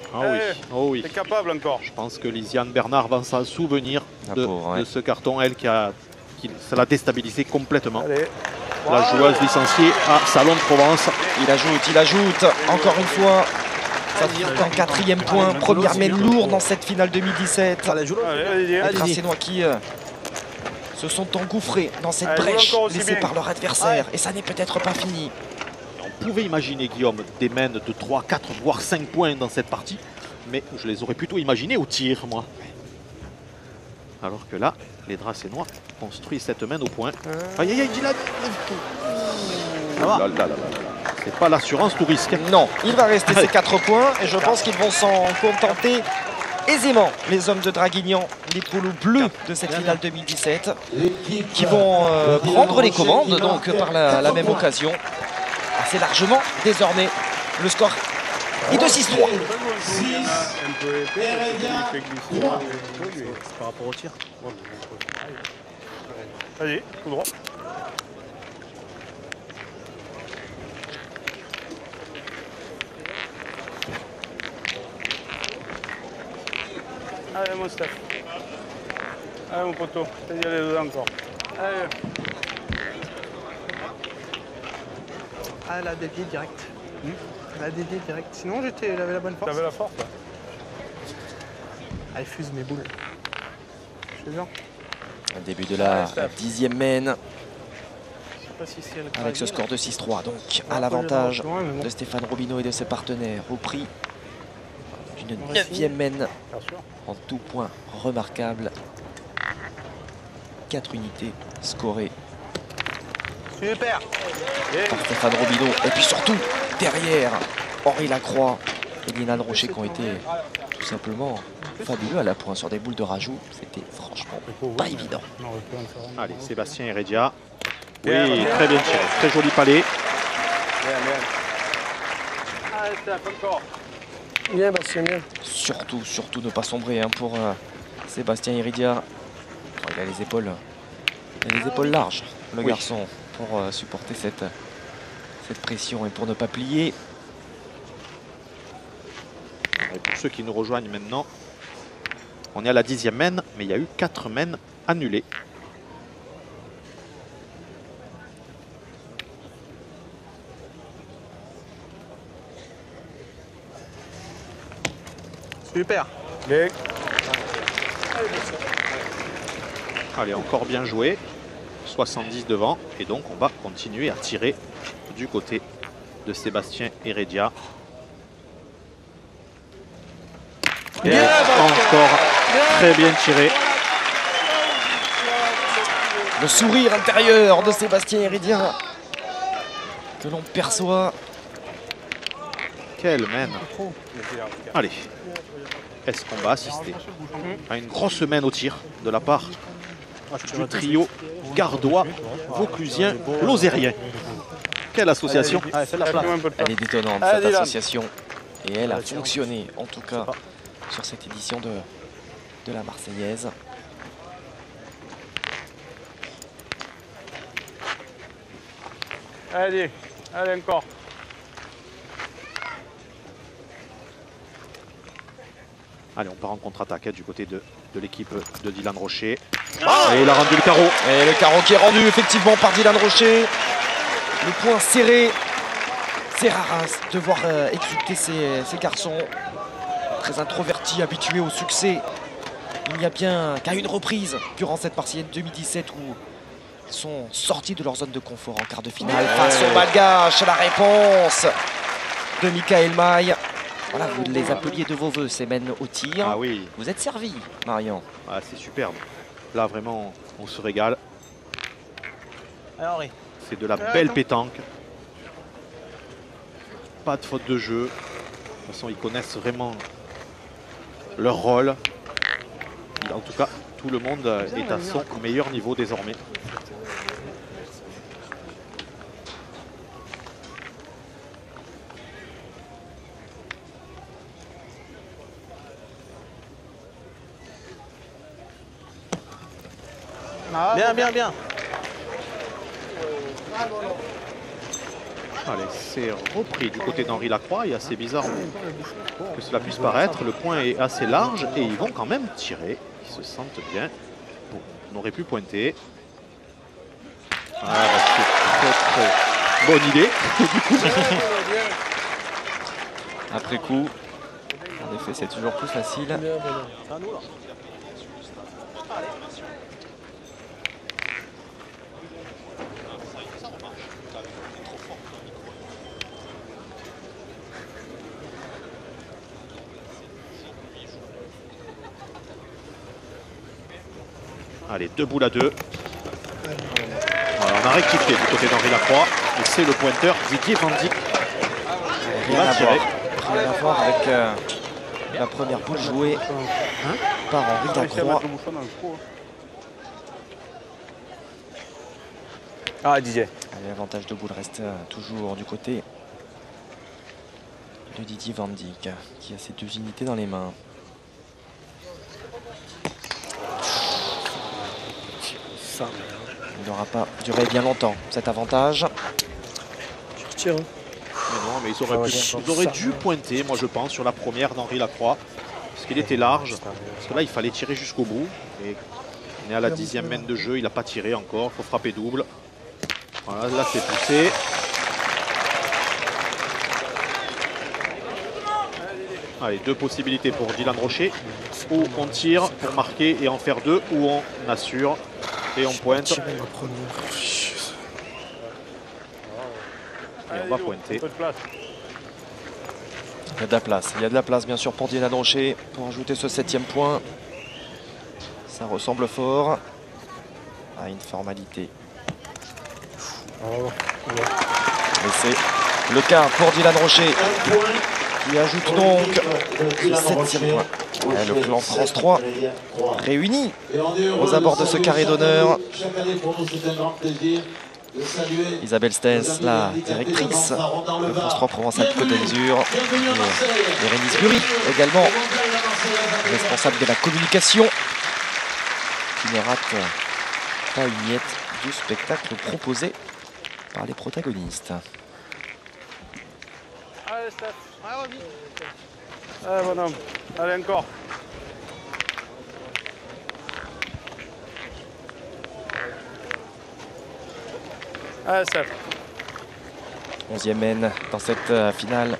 Speaker 4: Oh oui.
Speaker 7: T'es capable encore.
Speaker 4: Je pense que Lisiane Bernard va s'en souvenir de ce carton, elle ça l'a déstabilisé complètement. La joueuse licenciée à Salon de Provence.
Speaker 3: Il ajoute, encore une fois. Ça fait un 4e point, première main lourde dans cette finale 2017. Les Tracénois qui se sont engouffrés dans cette brèche laissée par leur adversaire. Et ça n'est peut-être pas fini.
Speaker 4: On pouvait imaginer, Guillaume, des mains de 3, 4, voire 5 points dans cette partie. Mais je les aurais plutôt imaginés au tir, moi. Alors que là, les Dracénois construisent cette main au point. Aïe aïe aïe, Dylan. C'est pas l'assurance tout risque.
Speaker 3: Non, il va rester ces 4 points et je pense qu'ils vont s'en contenter aisément. Les hommes de Draguignan, les polos bleus de cette finale 2017, qui vont prendre les commandes donc par la même occasion. Assez largement désormais. Le score
Speaker 10: et de 6-3.
Speaker 1: 6, Heredia 3.
Speaker 6: C'est par rapport au tir.
Speaker 7: Vas-y, tout droit. Allez mon Steph. Allez mon poteau, t'as dit aller dedans encore. Allez.
Speaker 8: Ah, elle a dévié direct. Elle a dévié direct. Sinon, elle avait la bonne force.
Speaker 7: T'avais la force là.
Speaker 8: Elle fuse mes boules. Je te jure.
Speaker 10: Un début de la 10e main.
Speaker 8: Je sais pas si c'est elle
Speaker 10: Avec ce score de 6-3, donc à l'avantage de Stéphane Robineau et de ses partenaires au prix d'une 9e main en tout point remarquable. 4 unités scorées
Speaker 8: Super
Speaker 10: par Stéphane Robineau. Et puis surtout, derrière, Henri Lacroix et Dylan Rocher qui ont été tout simplement fabuleux à la pointe sur des boules de rajout. C'était franchement pas évident.
Speaker 4: Allez, Sébastien Heredia. Oui, très bien tiré. Très joli palais.
Speaker 7: Allez Steph, encore.
Speaker 5: Bien, Bastien, bien.
Speaker 10: Surtout ne pas sombrer hein, pour Sébastien Heredia. Il a les épaules larges, le garçon, pour supporter cette pression et pour ne pas plier.
Speaker 4: Et pour ceux qui nous rejoignent maintenant, on est à la 10e main, mais il y a eu 4 mains annulées.
Speaker 8: Super.
Speaker 4: Allez, encore bien joué. 70 devant. Et donc, on va continuer à tirer du côté de Sébastien Heredia. Et encore très bien tiré.
Speaker 10: Le sourire intérieur de Sébastien Heredia que l'on perçoit.
Speaker 4: Quelle main. Allez. Est-ce qu'on va assister à une grosse main au tir de la part du trio gardois, vauclusien, lozérien? Quelle association.
Speaker 10: Elle est détonnante cette association. Et elle a fonctionné en tout cas sur cette édition de la Marseillaise.
Speaker 7: Allez encore.
Speaker 4: Allez, on part en contre-attaque du côté de l'équipe de Dylan Rocher. Et il a rendu le carreau.
Speaker 10: Et le carreau qui est rendu effectivement par Dylan Rocher. Le point serré. C'est rare de voir exulter ces garçons. Très introvertis, habitués au succès. Il n'y a bien qu'à une reprise durant cette Marseillaise 2017 où ils sont sortis de leur zone de confort en quart de finale face aux Malgaches. La réponse de Michael Maille. Voilà, vous les appeliez de vos voeux, ces mènes au tir.
Speaker 4: Ah oui.
Speaker 10: Vous êtes servi, Marion.
Speaker 4: Ah, c'est superbe. Là, vraiment, on se régale. C'est de la belle pétanque. Pas de faute de jeu. De toute façon, ils connaissent vraiment leur rôle. En tout cas, tout le monde est à son meilleur niveau désormais.
Speaker 8: Bien.
Speaker 4: Allez, c'est repris du côté d'Henri Lacroix. Et assez bizarre que cela puisse paraître. Le point est assez large et ils vont quand même tirer. Ils se sentent bien. Bon, on aurait pu pointer. Ah, c'est très bonne idée. Du coup.
Speaker 10: Après coup, en effet, c'est toujours plus facile.
Speaker 4: Allez, 2 boules à 2. Voilà, on a rectifié du côté d'Henri Lacroix. Et c'est le pointeur Didier Vandy.
Speaker 10: Rien à voir avec la première boule jouée par Henri Lacroix.
Speaker 7: Ah, Didier.
Speaker 10: L'avantage de boule reste toujours du côté de Didier Van Dijk, qui a ces 2 unités dans les mains.
Speaker 5: Ça.
Speaker 10: Il n'aura pas duré bien longtemps cet avantage.
Speaker 5: Tu retires.
Speaker 4: Mais non, mais ils auraient dû pointer, moi je pense, sur la première d'Henri Lacroix. Parce qu'il était large. Parce que là, il fallait tirer jusqu'au bout. Et on est à la 10e main de jeu. Il n'a pas tiré encore. Il faut frapper double. Voilà, là c'est poussé. Allez, 2 possibilités pour Dylan Rocher. Ou on tire pour marquer et en faire 2, ou on assure et on pointe. Et on va pointer.
Speaker 10: Il y a de la place. Il y a de la place, bien sûr, pour Dylan Rocher pour ajouter ce 7e point. Ça ressemble fort à une formalité. Et c'est le cas pour Dylan Rocher, qui ajoute donc le 7e point. Et le clan France 3 réuni aux abords de ce carré d'honneur. Isabelle Stens, la directrice de France 3 Provence-Alpes-Côte d'Azur. Et Rémi Bury, également responsable de la communication, qui ne rate pas une miette du spectacle proposé par les protagonistes.
Speaker 7: Allez, Steph. Allez, bonhomme. Allez, encore. Allez, Steph.
Speaker 10: 11e mène dans cette finale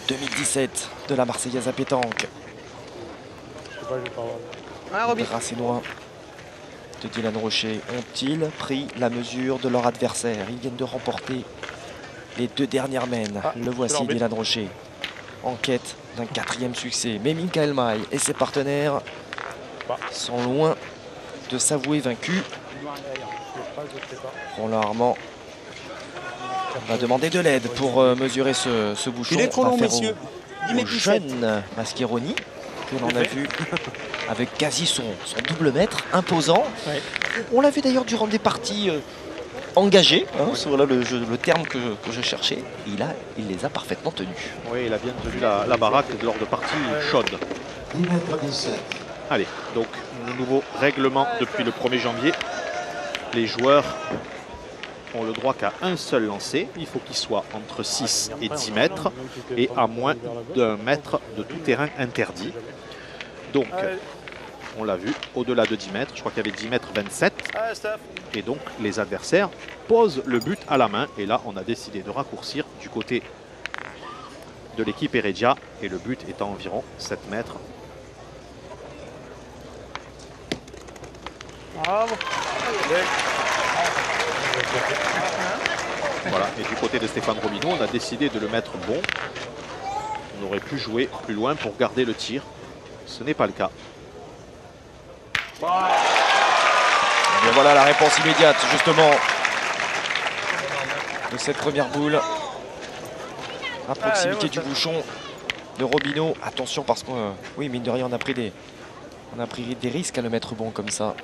Speaker 10: 2017 de la Marseillaise à pétanque. Les Racinois de Dylan Rocher ont-ils pris la mesure de leur adversaire? Ils viennent de remporter les 2 dernières mènes. Le voici, Dylan Rocher, en quête d'un 4e succès. Mais Michael Maille et ses partenaires sont loin de s'avouer vaincus. Roland Armand va demander de l'aide pour mesurer ce bouchon.
Speaker 11: Il est trop long, messieurs.
Speaker 10: Au jeune Mascheroni, que l'on a vu avec quasi son double mètre, imposant. Ouais. On l'a vu d'ailleurs durant des parties engagées, hein, c'est voilà le terme que je cherchais. Il les a parfaitement tenus.
Speaker 4: Oui, il a bien tenu la baraque lors de parties chaudes. Allez, donc le nouveau règlement depuis le 1er janvier. Les joueurs ont le droit qu'à un seul lancer. Il faut qu'il soit entre 6 et 10 mètres et à moins d'1 mètre de tout terrain interdit. Donc, on l'a vu, au-delà de 10 mètres, je crois qu'il y avait 10 mètres 27. Et donc, les adversaires posent le but à la main. Et là, on a décidé de raccourcir du côté de l'équipe Heredia. Et le but est à environ 7 mètres.
Speaker 7: Bravo.
Speaker 4: Voilà, et du côté de Stéphane Robineau, on a décidé de le mettre bon. On aurait pu jouer plus loin pour garder le tir. Ce n'est pas le cas.
Speaker 10: Et voilà la réponse immédiate, justement, de cette première boule. À proximité du bouchon de Robineau. Attention parce que, oui, mine de rien, on a pris des risques à le mettre bon comme ça.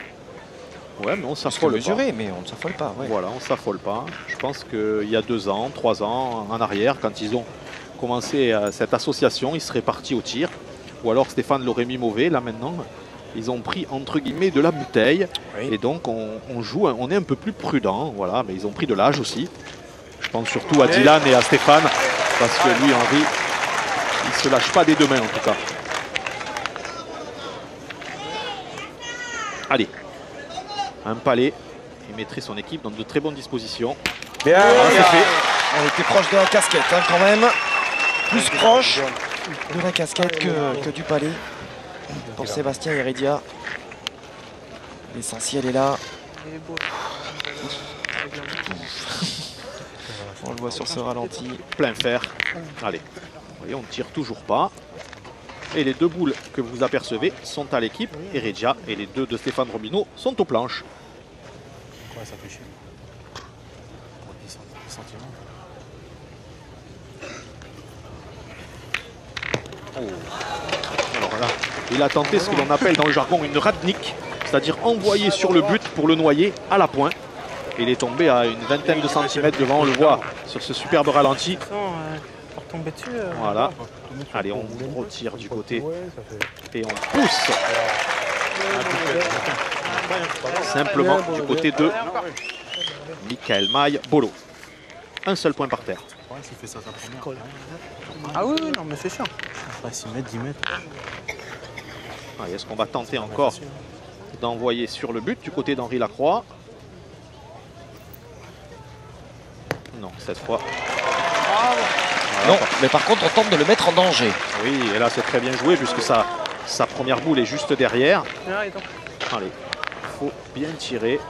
Speaker 4: Ouais, mais on s'affole pas.
Speaker 10: Mais on ne s'affole pas. Ouais.
Speaker 4: Voilà, on s'affole pas. Je pense qu'il y a 2 ans, 3 ans en arrière, quand ils ont commencé cette association, ils seraient partis au tir. Ou alors Stéphane l'aurait mis mauvais. Là maintenant, ils ont pris entre guillemets de la bouteille. Oui. Et donc on joue, on est un peu plus prudent. Voilà, mais ils ont pris de l'âge aussi. Je pense surtout à Dylan et à Stéphane. Parce que lui, Henri, il ne se lâche pas des 2 mains en tout cas. Allez. Un palais, il mettrait son équipe dans de très bonnes dispositions.
Speaker 10: Bien, c'est fait. On était proche de la casquette hein, quand même. Plus proche de la casquette que du palais. Pour Sébastien Heredia. L'essentiel est là. On le voit sur ce ralenti.
Speaker 4: Plein fer. Allez, vous voyez, on ne tire toujours pas. Et les 2 boules que vous apercevez sont à l'équipe Heredia et les 2 de Stéphane Robineau sont aux planches.
Speaker 6: Ouais, ça fait chier. 10 centimes.
Speaker 4: Oh. Alors là, il a tenté ce que l'on appelle dans le jargon une radnik, c'est-à-dire envoyer sur le but pour le noyer à la pointe. Et il est tombé à une vingtaine de centimètres devant, on le voit sur ce superbe ralenti.
Speaker 8: Pour tomber dessus.
Speaker 4: Voilà. Allez, on retire du côté et on pousse. Simplement du côté de Michael Maille, Bolo. Un seul point par terre.
Speaker 6: S'il fait ça, ça prend bien.
Speaker 8: Ah oui, non, mais c'est sûr.
Speaker 6: Après, 6 mètres, 10 mètres.
Speaker 4: Est-ce qu'on va tenter encore d'envoyer sur le but du côté d'Henri Lacroix? Non, cette fois.
Speaker 10: Non, mais par contre, on tente de le mettre en danger.
Speaker 4: Oui, et là, c'est très bien joué puisque sa première boule est juste derrière. Allez, il faut bien tirer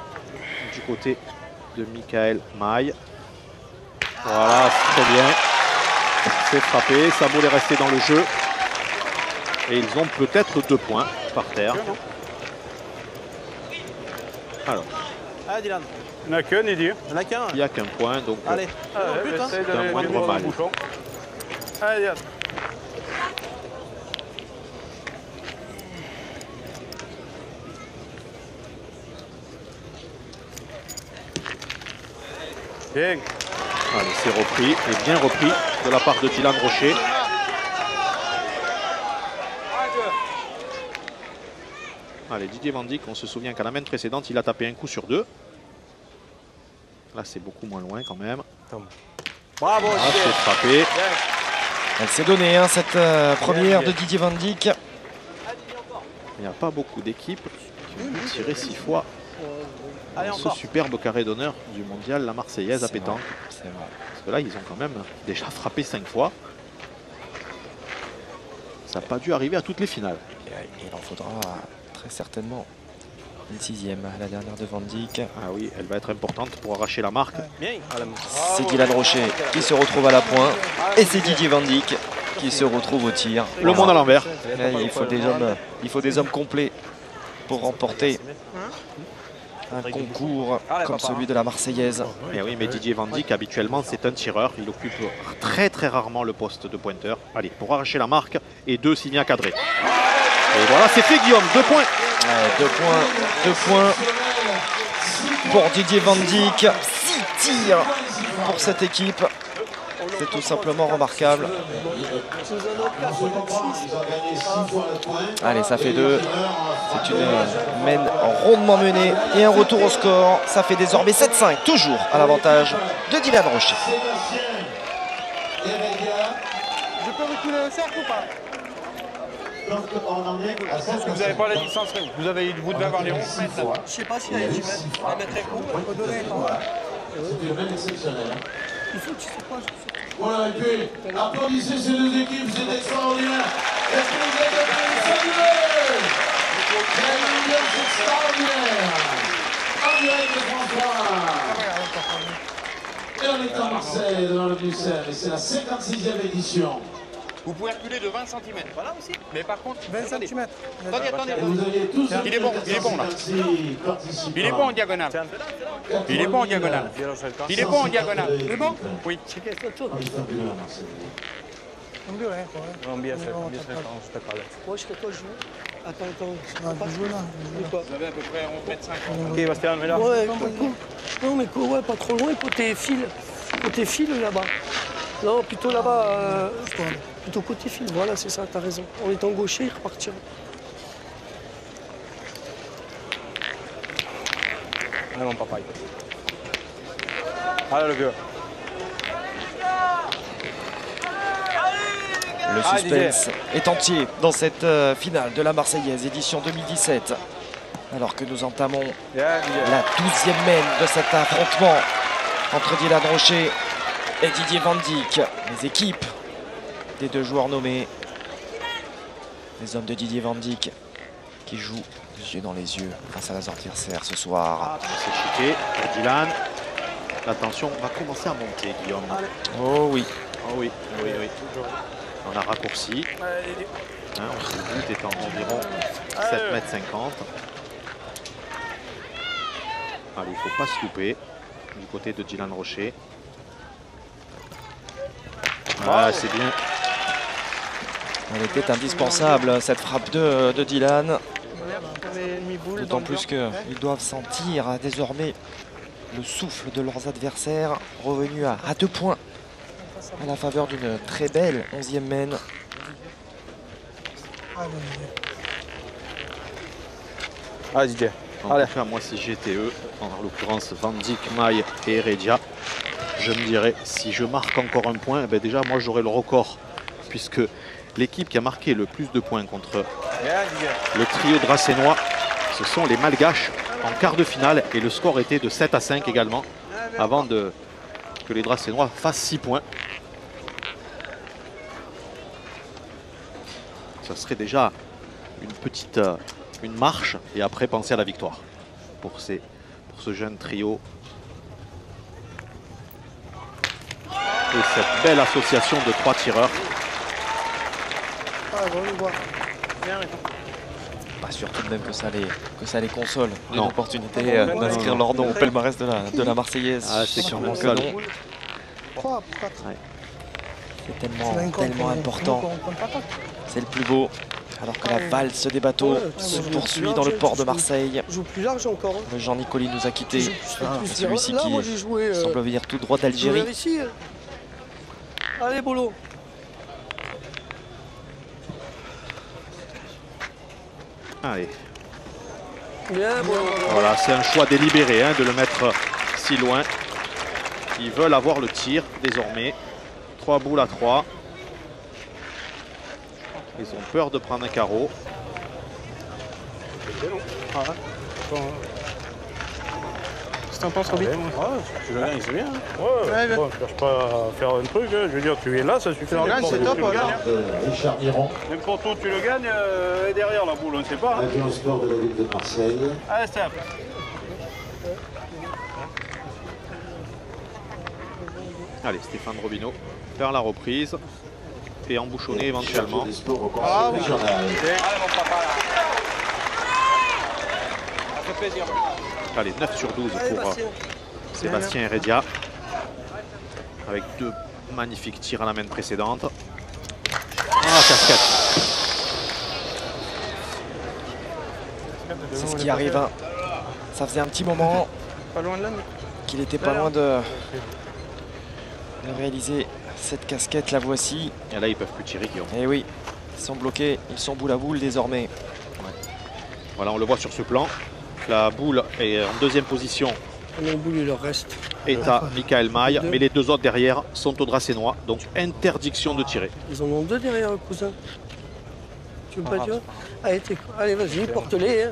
Speaker 4: du côté de Michael Maille. Voilà, c'est très bien. C'est frappé, sa boule est restée dans le jeu. Et ils ont peut-être 2 points par terre. Alors.
Speaker 6: Allez, Dylan.
Speaker 7: Il n'y en a qu'un, Didier.
Speaker 6: Il n'y en a qu'un.
Speaker 4: Il n'y a qu'un point, donc
Speaker 6: allez.
Speaker 4: c'est un moindre mal.
Speaker 7: Allez, Dylan. Bien.
Speaker 4: Allez, c'est repris, et bien repris de la part de Dylan Rocher. Allez, Didier Van Dyck, on se souvient qu'à la main précédente, il a tapé un coup sur 2. Là, c'est beaucoup moins loin quand même.
Speaker 6: Bravo,
Speaker 4: c'est frappé.
Speaker 10: Elle s'est donnée, hein, cette première de Didier Van Dyck.
Speaker 4: Il n'y a pas beaucoup d'équipes qui ont tiré 6 fois dans ce superbe carré d'honneur du mondial, la Marseillaise à pétanque.
Speaker 10: C'est vrai.
Speaker 4: Parce que là, ils ont quand même déjà frappé 5 fois. Ça n'a pas dû arriver à toutes les finales.
Speaker 10: Il en faudra très certainement une 6e, la dernière de Van Dyck.
Speaker 4: Ah oui, elle va être importante pour arracher la marque.
Speaker 10: C'est Dylan Rocher qui se retrouve à la pointe et c'est Didier Van Dyck qui se retrouve au tir.
Speaker 4: Le monde à l'envers.
Speaker 10: Il faut des hommes complets pour remporter un concours comme celui de la Marseillaise.
Speaker 4: Et oui, mais Didier Van Dyck, habituellement, c'est un tireur. Il occupe très rarement le poste de pointeur. Allez, pour arracher la marque et 2 signés à cadrer. Et voilà, c'est fait, Guillaume. 2 points.
Speaker 10: 2 points pour Didier Van Dyck. 6 tirs pour cette équipe. C'est tout simplement remarquable. Allez, ça fait 2. C'est une mène rondement menée et un retour au score. Ça fait désormais 7-5, toujours à l'avantage de Dylan Rocher.
Speaker 8: Je peux reculer un cercle ou pas?
Speaker 2: Vous n'avez pas la distance, vous avez vous devez avoir les 11 mètres là.
Speaker 8: Je sais pas s'il y a 10 mètres. On va mettre un coup, on peut donner un temps.
Speaker 9: C'est une mène exceptionnelle.
Speaker 8: Il faut, tu sais pas,
Speaker 9: Voilà, et puis, applaudissez ces 2 équipes, c'est extraordinaire. Est-ce que vous êtes salués? Quelle ambiance extraordinaire. En direct de François. Et on est à Marseille, devant le Bucère, et c'est la 56e édition.
Speaker 2: Vous pouvez reculer de 20 cm. Voilà aussi. Mais par contre,
Speaker 8: 20 cm.
Speaker 2: Attendez.
Speaker 9: Vous aviez tous
Speaker 2: Il est bon là. Il est bon en diagonale. Il est bon en diagonale. Il est bon en diagonale. Il est bon? Oui.
Speaker 8: Moi, je fais quoi, je joue? Attends.
Speaker 2: Vous avez à peu près 11 mètres 50.
Speaker 7: Ok, Bastien, mais là.
Speaker 8: Ouais, non, mais quoi, ouais, pas trop loin, côté fil là-bas. Non, plutôt là-bas, plutôt côté fil, voilà, c'est ça, t'as raison. En étant gaucher, il repartira.
Speaker 7: Ah non, pas pareil. Ah, le vieux.
Speaker 10: Le suspense est entier dans cette finale de la Marseillaise édition 2017. Alors que nous entamons la 12e mène de cet affrontement entre Dylan Rocher et Didier Van Dyck. Les équipes des 2 joueurs nommés. Les hommes de Didier Van Dyck qui jouent les yeux dans les yeux face à leurs adversaires ce soir.
Speaker 4: C'est chuté pour Dylan. Attention, on va commencer à monter, Guillaume.
Speaker 10: Oh oui.
Speaker 4: Oh oui. On a raccourci. Le but étant environ 7,50 mètres. Allez, il ne faut pas se louper du côté de Dylan Rocher. Ah, c'est bien.
Speaker 10: Elle était indispensable, cette frappe de Dylan. D'autant plus qu'ils doivent sentir désormais le souffle de leurs adversaires revenu à 2 points à la faveur d'une très belle 11e mène.
Speaker 6: Ah Didier.
Speaker 4: En tout cas, moi si j'étais eux, en l'occurrence Van Dijk, Maille et Heredia, je me dirais si je marque encore un point, ben déjà moi j'aurai le record. Puisque l'équipe qui a marqué le plus de points contre le trio dracénois, ce sont les Malgaches en quart de finale. Et le score était de 7-5 également, avant que les dracénois fassent 6 points. Ça serait déjà une petite une marche et après penser à la victoire pour ce jeune trio. Et cette belle association de 3 tireurs.
Speaker 10: Pas sûr tout de même que ça les console d'une opportunité d'inscrire leur nom au palmarès de la Marseillaise.
Speaker 4: Ah, c'est sûrement ça.
Speaker 10: C'est tellement important. C'est le plus beau. Alors que la valse des bateaux se poursuit dans le port de Marseille.
Speaker 8: Joue plus large encore.
Speaker 10: Le Jean Nicoli nous a quittés. Celui-ci
Speaker 8: là,
Speaker 10: qui semble venir tout droit d'Algérie.
Speaker 8: Allez, Bolo.
Speaker 4: Allez.
Speaker 8: Bien, Bolo.
Speaker 4: Voilà, c'est un choix délibéré de le mettre si loin. Ils veulent avoir le tir désormais. 3 boules à 3. Ils ont peur de prendre un carreau.
Speaker 6: Qu'est-ce que t'en penses, Roby?
Speaker 7: Tu le gagnes, c'est bien. Ouais, bon, je cherche pas à faire un truc. Je veux dire, tu es là, ça suffit.
Speaker 6: C'est top, là.
Speaker 1: Richard Miron.
Speaker 7: N'importe où tu le gagnes, et derrière la boule, on ne sait pas.
Speaker 1: Avion au sport de la ville de Marseille.
Speaker 7: Allez, Steph.
Speaker 4: Allez, Stéphane Robineau faire la reprise et embouchonner éventuellement.
Speaker 1: Ah, oui.
Speaker 4: Allez, 9 sur 12 pour Sébastien Heredia. Avec 2 magnifiques tirs à la main précédente. Ah, casquette.
Speaker 10: C'est ce qui arrive. Ça faisait un petit moment qu'il n'était pas loin de réaliser cette casquette. La voici.
Speaker 4: Et là, ils peuvent plus tirer, Guillaume.
Speaker 10: Et oui, ils sont bloqués. Ils sont boule à boule désormais.
Speaker 4: Ouais. Voilà, on le voit sur ce plan. La boule est en deuxième position.
Speaker 8: La boule, il leur reste.
Speaker 4: Est à Michael Maille, mais les 2 autres derrière sont au Dracénois. Donc, interdiction de tirer.
Speaker 8: Ils en ont 2 derrière, cousin. Tu veux pas dire? Allez, vas-y, porte-les.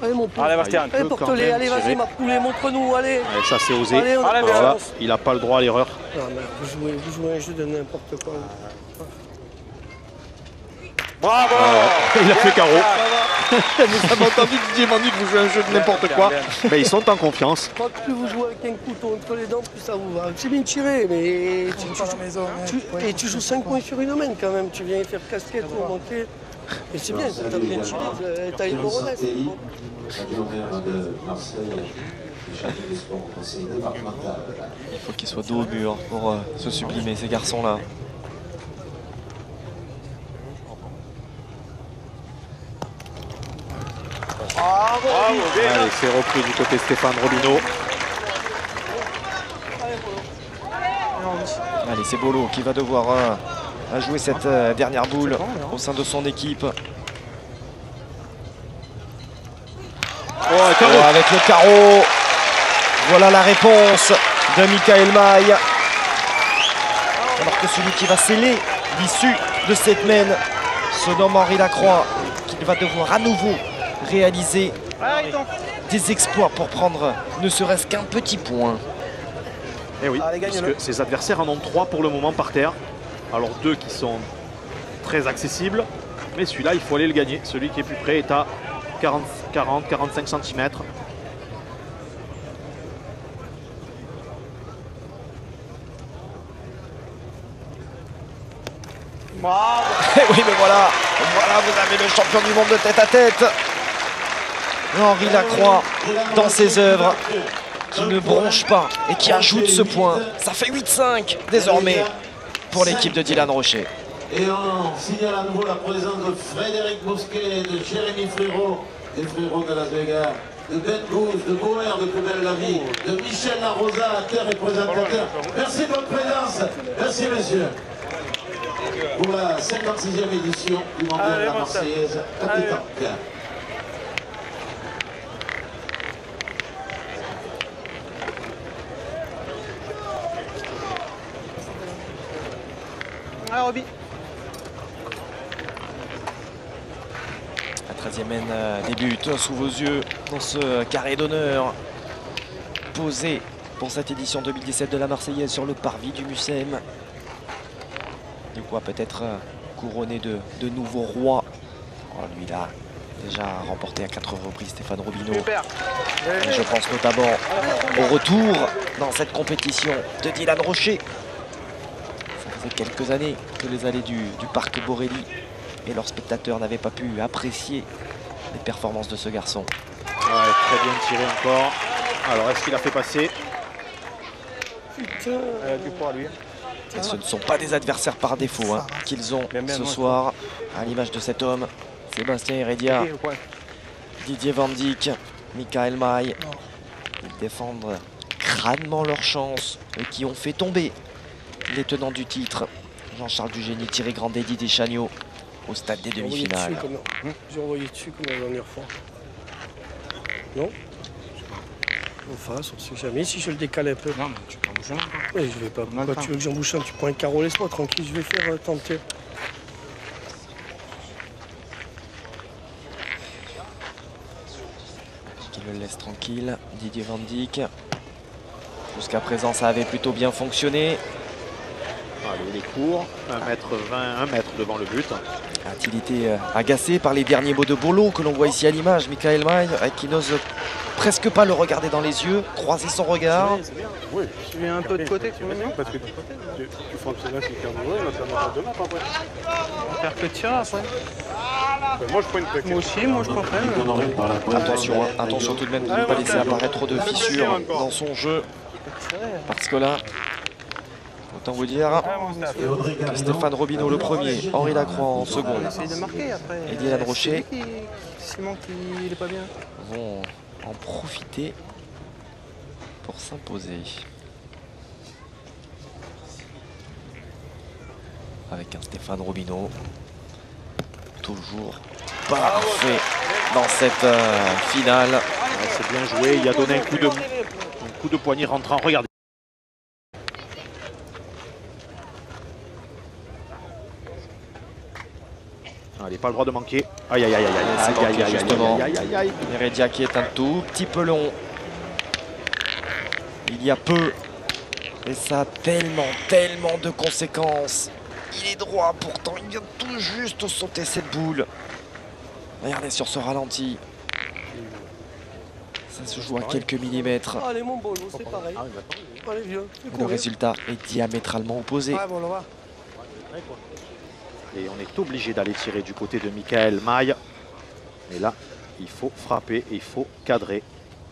Speaker 8: Allez, mon poulet.
Speaker 7: Allez, Bastien.
Speaker 8: Allez, porte-les. Allez, vas-y, ma poulet, montre-nous. Allez.
Speaker 4: Allez, ça, c'est osé.
Speaker 8: Allez,
Speaker 4: voilà, il n'a pas le droit à l'erreur.
Speaker 8: Non, mais vous jouez un jeu de n'importe quoi.
Speaker 7: Bravo.
Speaker 4: Il a fait carreau. Vous avez entendu Didier Vandy que vous jouez un jeu de n'importe quoi. Mais ils sont en confiance.
Speaker 8: Je crois que plus vous jouez avec un couteau entre les dents, plus ça vous va. C'est bien tiré, mais tu joues 5 points sur une main quand même. Tu viens faire casquette pour manquer. Et c'est bien, t'as bien tiré, t'as une bonne reste.
Speaker 10: Il faut qu'ils soient dos au mur pour se sublimer, ces garçons-là.
Speaker 4: Allez, c'est repris du côté Stéphane Robineau.
Speaker 10: Allez, c'est Bolo qui va devoir jouer cette dernière boule au sein de son équipe. Avec le carreau. Voilà la réponse de Michael Maille. Alors que celui qui va sceller l'issue de cette mène se nomme Henri Lacroix, qui va devoir à nouveau réaliser des exploits pour prendre ne serait-ce qu'un petit point.
Speaker 4: Et oui, parce que ses adversaires en ont 3 pour le moment par terre. Alors 2 qui sont très accessibles, mais celui-là il faut aller le gagner. Celui qui est plus près est à 40-45 cm.
Speaker 10: Oui, mais voilà, vous avez le champion du monde de tête à tête. Henri Lacroix dans ses œuvres, qui ne bronche pas et qui ajoute ce point. Ça fait 8-5 désormais pour l'équipe de Dylan Rocher.
Speaker 1: Et on signale à nouveau la présence de Frédéric Bousquet et de Jérémy Frérot, des Frérots de Las Vegas,
Speaker 9: de Ben Gouze, de Boer de Plus belle la vie, de Michel Larosa, acteur et présentateur. Merci de votre présence. Merci messieurs. Pour la 56e édition du Mondial de la Marseillaise à pétanque.
Speaker 6: Ah, Roby.
Speaker 10: La 13e mène débute sous vos yeux dans ce carré d'honneur posé pour cette édition 2017 de la Marseillaise sur le parvis du Mucem. De quoi peut-être couronné de nouveaux rois. Oh, lui il a déjà remporté à 4 reprises Stéphane Robineau. Et je pense notamment au retour dans cette compétition de Dylan Rocher. Ça faisait quelques années que les allées du parc Borelli et leurs spectateurs n'avaient pas pu apprécier les performances de ce garçon.
Speaker 4: Ouais, très bien tiré encore. Alors, est-ce qu'il a fait passer?
Speaker 8: Putain.
Speaker 6: Du poids, lui.
Speaker 10: Et ce ne sont pas des adversaires par défaut hein, qu'ils ont ce soir, à l'image de cet homme, Sébastien Heredia, Didier Van Dijk, Michael Maille. Ils défendent crânement leur chance et qui ont fait tomber les tenants du titre, Jean-Charles Dugénie, Thierry Grandet, Didier Chagnot, au stade des demi-finales.
Speaker 8: J'ai envoyé dessus comme la dernière fois. Non? En face, on ne sait jamais. Si je le décale un peu.
Speaker 7: Non, mais tu peux bouger.
Speaker 8: Oui, je vais pas. Pourquoi tu veux que j'en bouche un? Tu prends un carreau, laisse-moi tranquille, je vais faire tenter.
Speaker 10: Qui le laisse tranquille, Didier Van Dijk. Jusqu'à présent, ça avait plutôt bien fonctionné.
Speaker 4: Allez, il est court, 1m20, 1 mètre devant le but.
Speaker 10: A-t-il été agacé par les derniers mots de Bolo que l'on voit ici à l'image? Michael Maille qui n'ose presque pas le regarder dans les yeux, croiser son regard.
Speaker 6: Oui, tu viens un peu de côté, tu vois,
Speaker 7: parce que tu frappes celle-là, c'est faire de l'autre, ça marche de l'autre après.
Speaker 6: on va faire que de tirer après.
Speaker 7: Moi je prends une plaquette.
Speaker 6: Moi aussi, moi je préfère.
Speaker 10: Attention, hein, attention tout de même de ne pas laisser apparaître trop de fissures dans son jeu. Parce que là, autant vous dire que Stéphane Robineau le premier, Henri Lacroix en second et Dylan Rocher
Speaker 6: Il est pas bien.
Speaker 10: vont en profiter pour s'imposer. Avec un Stéphane Robineau toujours parfait dans cette finale.
Speaker 4: Ouais, c'est bien joué, il a donné un coup de poignet rentrant, regardez. Allez, pas le droit de manquer. Aïe aïe aïe aïe
Speaker 10: C'est
Speaker 4: aïe
Speaker 10: manqué, justement.
Speaker 4: aïe aïe aïe.
Speaker 10: Heredia qui est un tout petit peu long. Il y a peu. Et ça a tellement de conséquences. Il est droit, pourtant il vient tout juste sauter cette boule. Regardez sur ce ralenti. Ça se joue à quelques millimètres.
Speaker 8: Allez, mon bolo, c'est pareil. Allez, viens.
Speaker 10: Le résultat est diamétralement opposé.
Speaker 8: Ouais, bon, là-bas.
Speaker 4: Et on est obligé d'aller tirer du côté de Michael Maille. Et là, il faut frapper et il faut cadrer.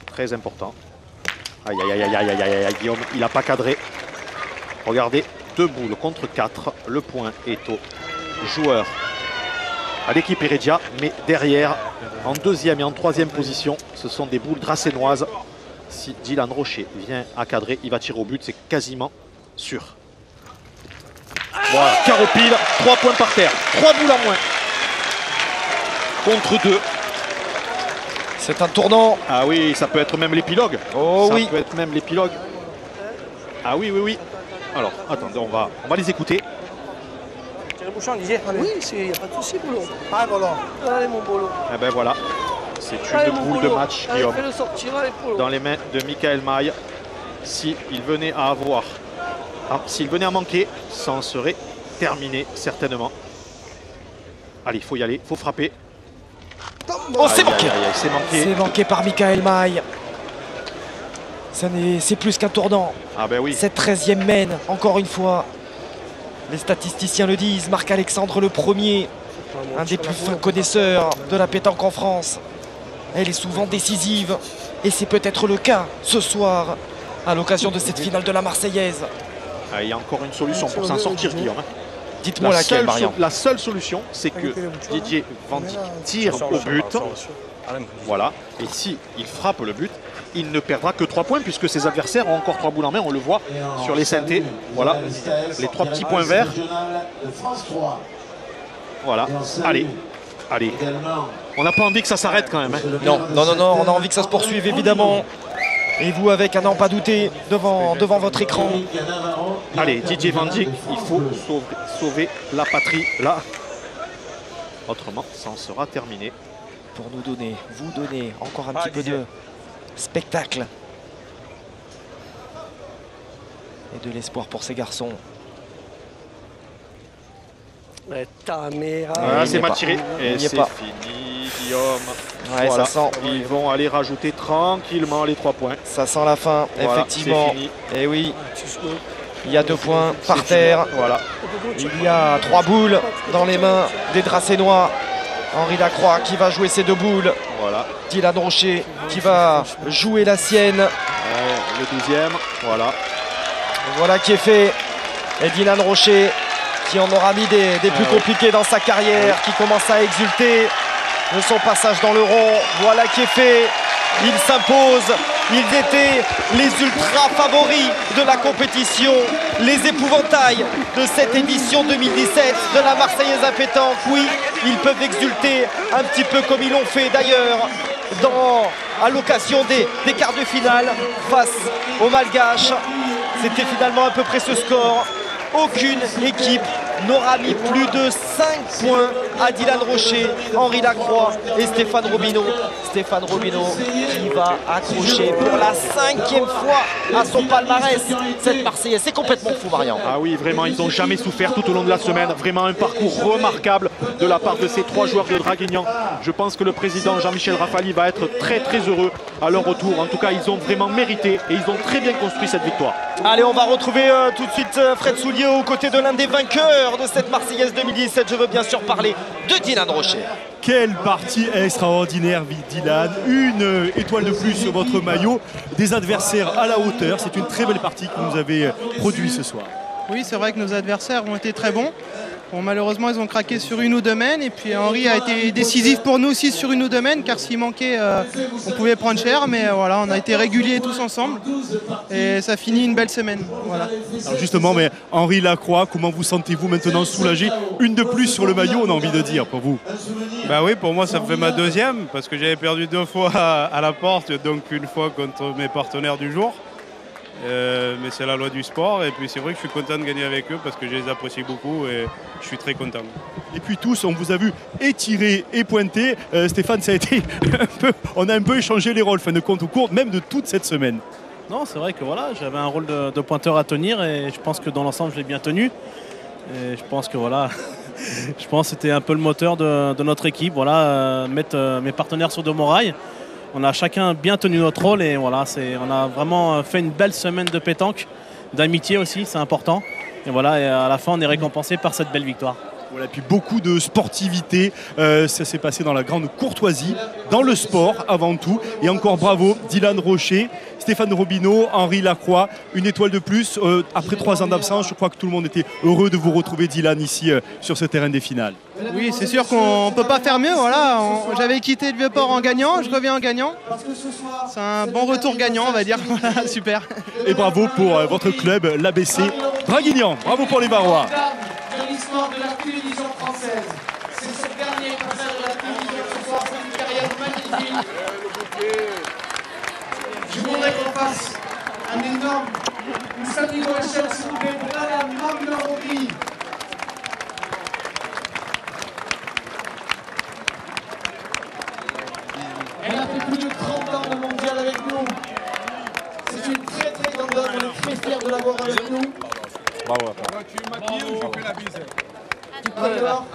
Speaker 4: Très important. Aïe aïe aïe aïe aïe aïe aïe, Guillaume, il n'a pas cadré. Regardez, 2 boules contre 4. Le point est au joueur, à l'équipe Heredia. Mais derrière, en 2e et en 3e position, ce sont des boules dracénoises. Si Dylan Rocher vient à cadrer, il va tirer au but, c'est quasiment sûr. Voilà, carreau pile, 3 points par terre, 3 boules en moins. Contre 2.
Speaker 10: C'est un tournant.
Speaker 4: Ah oui, ça peut être même l'épilogue.
Speaker 10: Oh oui.
Speaker 4: Ça peut être même l'épilogue. Ah oui, oui, oui. Alors, attendez, on va les écouter.
Speaker 6: Tire le bouchon, Didier.
Speaker 8: Oui, il n'y a pas de souci, bolo. Allez, bolo. Allez, mon bolo.
Speaker 4: Eh ben voilà, c'est
Speaker 8: Allez,
Speaker 4: une
Speaker 8: mon
Speaker 4: boule de
Speaker 8: bolo.
Speaker 4: match,
Speaker 8: Allez,
Speaker 4: Guillaume,
Speaker 8: fais-le sortir, allez, bolo.
Speaker 4: dans les mains de Michael Maille. S'il venait à avoir, s'il venait à manquer, ça en serait terminé, certainement. Allez, il faut y aller, il faut frapper.
Speaker 10: Oh, c'est manqué.
Speaker 4: C'est manqué.
Speaker 10: C'est manqué par Michael Maille. C'est plus qu'un tournant.
Speaker 4: Ah ben oui.
Speaker 10: Cette 13e mène, encore une fois. Les statisticiens le disent, Marc-Alexandre le premier, un des plus fins connaisseurs de la pétanque en France. Elle est souvent décisive. Et c'est peut-être le cas ce soir, à l'occasion de cette finale de la Marseillaise.
Speaker 4: Ah, il y a encore une solution pour s'en sortir, Guillaume.
Speaker 10: Dites-moi laquelle, Marion.
Speaker 4: La seule solution, c'est que Didier Van Dijk tire au but Voilà. Et si il frappe le but, il ne perdra que 3 points puisque ses adversaires ont encore 3 boules en main. On le voit sur les synthés. Voilà. Les 3 petits points verts. Voilà. Allez. Allez. On n'a pas envie que ça s'arrête quand même. Hein.
Speaker 10: Non, non, non, non, on a envie que ça se poursuive évidemment. Et vous avec un n'en pas douter devant votre écran.
Speaker 4: Allez, Didier Van Dijk, il faut sauver la patrie là. Autrement, ça en sera terminé.
Speaker 10: Pour nous donner, vous donner encore un petit peu de spectacle. Et de l'espoir pour ces garçons.
Speaker 4: Voilà, c'est mal tiré. Et c'est fini, Guillaume.
Speaker 10: Ouais,
Speaker 4: voilà.
Speaker 10: ça sent.
Speaker 4: Ils vont aller rajouter tranquillement les 3 points.
Speaker 10: Ça sent la fin, voilà, effectivement. Et oui, il y a 2 points par terre.
Speaker 4: Voilà.
Speaker 10: Il y a 3 boules dans les mains des Dracénois. Henri Lacroix qui va jouer ses 2 boules.
Speaker 4: Voilà.
Speaker 10: Dylan Rocher qui va jouer la sienne.
Speaker 4: Le 12e, voilà.
Speaker 10: Voilà qui est fait. Et Dylan Rocher qui en aura mis des plus compliqués dans sa carrière, qui commence à exulter de son passage dans le rond. Voilà qui est fait. Il s'impose. Ils étaient les ultra favoris de la compétition, les épouvantails de cette édition 2017 de la Marseillaise à pétanque. Oui, ils peuvent exulter un petit peu comme ils l'ont fait d'ailleurs à l'occasion des quarts de finale face aux Malgaches. C'était finalement à peu près ce score. Aucune équipe n'aura mis plus de 5 points à Dylan Rocher, Henri Lacroix et Stéphane Robineau. Stéphane Robineau qui va accrocher pour la 5e fois à son palmarès cette Marseillaise. C'est complètement fou, Marian.
Speaker 4: Ah oui, vraiment, ils n'ont jamais souffert tout au long de la semaine. Vraiment un parcours remarquable de la part de ces 3 joueurs de Draguignan. Je pense que le président Jean-Michel Rafali va être très très heureux à leur retour. En tout cas, ils ont vraiment mérité et ils ont très bien construit cette victoire.
Speaker 10: Allez, on va retrouver tout de suite Fred Soulier aux côtés de l'un des vainqueurs de cette Marseillaise 2017. Je veux bien sûr parler de Dylan Rocher.
Speaker 11: Quelle partie extraordinaire, Dylan. Une étoile de plus sur votre maillot. Des adversaires à la hauteur. C'est une très belle partie que vous avez produit ce soir.
Speaker 12: Oui, c'est vrai que nos adversaires ont été très bons. Bon, malheureusement, ils ont craqué sur une ou deux mènes. Et puis Henri a été décisif pour nous aussi sur une ou deux mènes, car s'il manquait, on pouvait prendre cher. Mais voilà, on a été réguliers tous ensemble. Et ça finit une belle semaine. Voilà.
Speaker 11: Alors justement, mais Henri Lacroix, comment vous sentez-vous maintenant soulagé? Une de plus sur le maillot, on a envie de dire, pour vous.
Speaker 7: Bah oui, pour moi, ça fait ma 2e, parce que j'avais perdu 2 fois à la porte, donc une fois contre mes partenaires du jour. Mais c'est la loi du sport, et puis c'est vrai que je suis content de gagner avec eux parce que je les apprécie beaucoup et je suis très content.
Speaker 11: Et puis tous, on vous a vu étirer et pointer. Stéphane, ça a été on a un peu échangé les rôles, fin de compte, au cours même de toute cette semaine.
Speaker 6: Non, c'est vrai que voilà, j'avais un rôle de pointeur à tenir et je pense que dans l'ensemble, je l'ai bien tenu. Et je pense que voilà, je pense que c'était un peu le moteur de notre équipe, voilà, mettre mes partenaires sur de bons rails. On a chacun bien tenu notre rôle et voilà, on a vraiment fait une belle semaine de pétanque, d'amitié aussi, c'est important. Et voilà, et à la fin, on est récompensé par cette belle victoire.
Speaker 11: Voilà, et puis beaucoup de sportivité, ça s'est passé dans la grande courtoisie, dans le sport avant tout. Et encore bravo, Dylan Rocher, Stéphane Robineau, Henri Lacroix, une étoile de plus. Après 3 ans d'absence, je crois que tout le monde était heureux de vous retrouver, Dylan, ici sur ce terrain des finales.
Speaker 12: Oui, c'est sûr qu'on ne peut pas faire mieux. Voilà. J'avais quitté le Vieux-Port en gagnant, je reviens en gagnant. C'est un bon retour gagnant, on va dire. Voilà, super.
Speaker 11: Et bravo pour votre club, l'ABC Draguignan. Bravo pour les Barois.
Speaker 9: De l'histoire de la télévision française. C'est ce dernier concert de la télévision ce soir, c'est une carrière magnifique. Je voudrais qu'on fasse un énorme, une standing ovation s'il vous plaît pour Madame Marie-Laure Roby. Elle a fait plus de 30 ans de mondial avec nous. C'est une très très grande dame, on est très fiers de l'avoir avec nous.
Speaker 7: Bravo.
Speaker 9: Tu maquilles ou je fais la bise? Marie-Laure,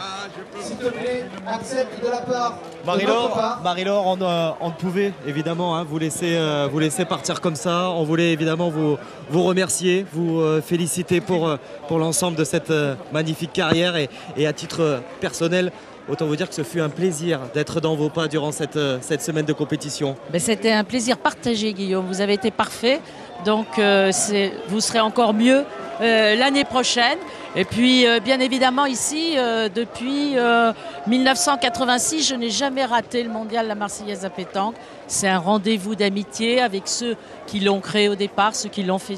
Speaker 9: s'il te plaît, accepte de la part
Speaker 13: Marie-Laure, on ne pouvait évidemment vous laisser partir comme ça. On voulait évidemment vous remercier, vous féliciter pour l'ensemble de cette magnifique carrière et à titre personnel, autant vous dire que ce fut un plaisir d'être dans vos pas durant cette semaine de compétition.
Speaker 14: C'était un plaisir partagé, Guillaume. Vous avez été parfait, donc vous serez encore mieux l'année prochaine. Et puis, bien évidemment, ici, depuis 1986, je n'ai jamais raté le mondial La Marseillaise à pétanque. C'est un rendez-vous d'amitié avec ceux qui l'ont créé au départ, ceux qui l'ont fait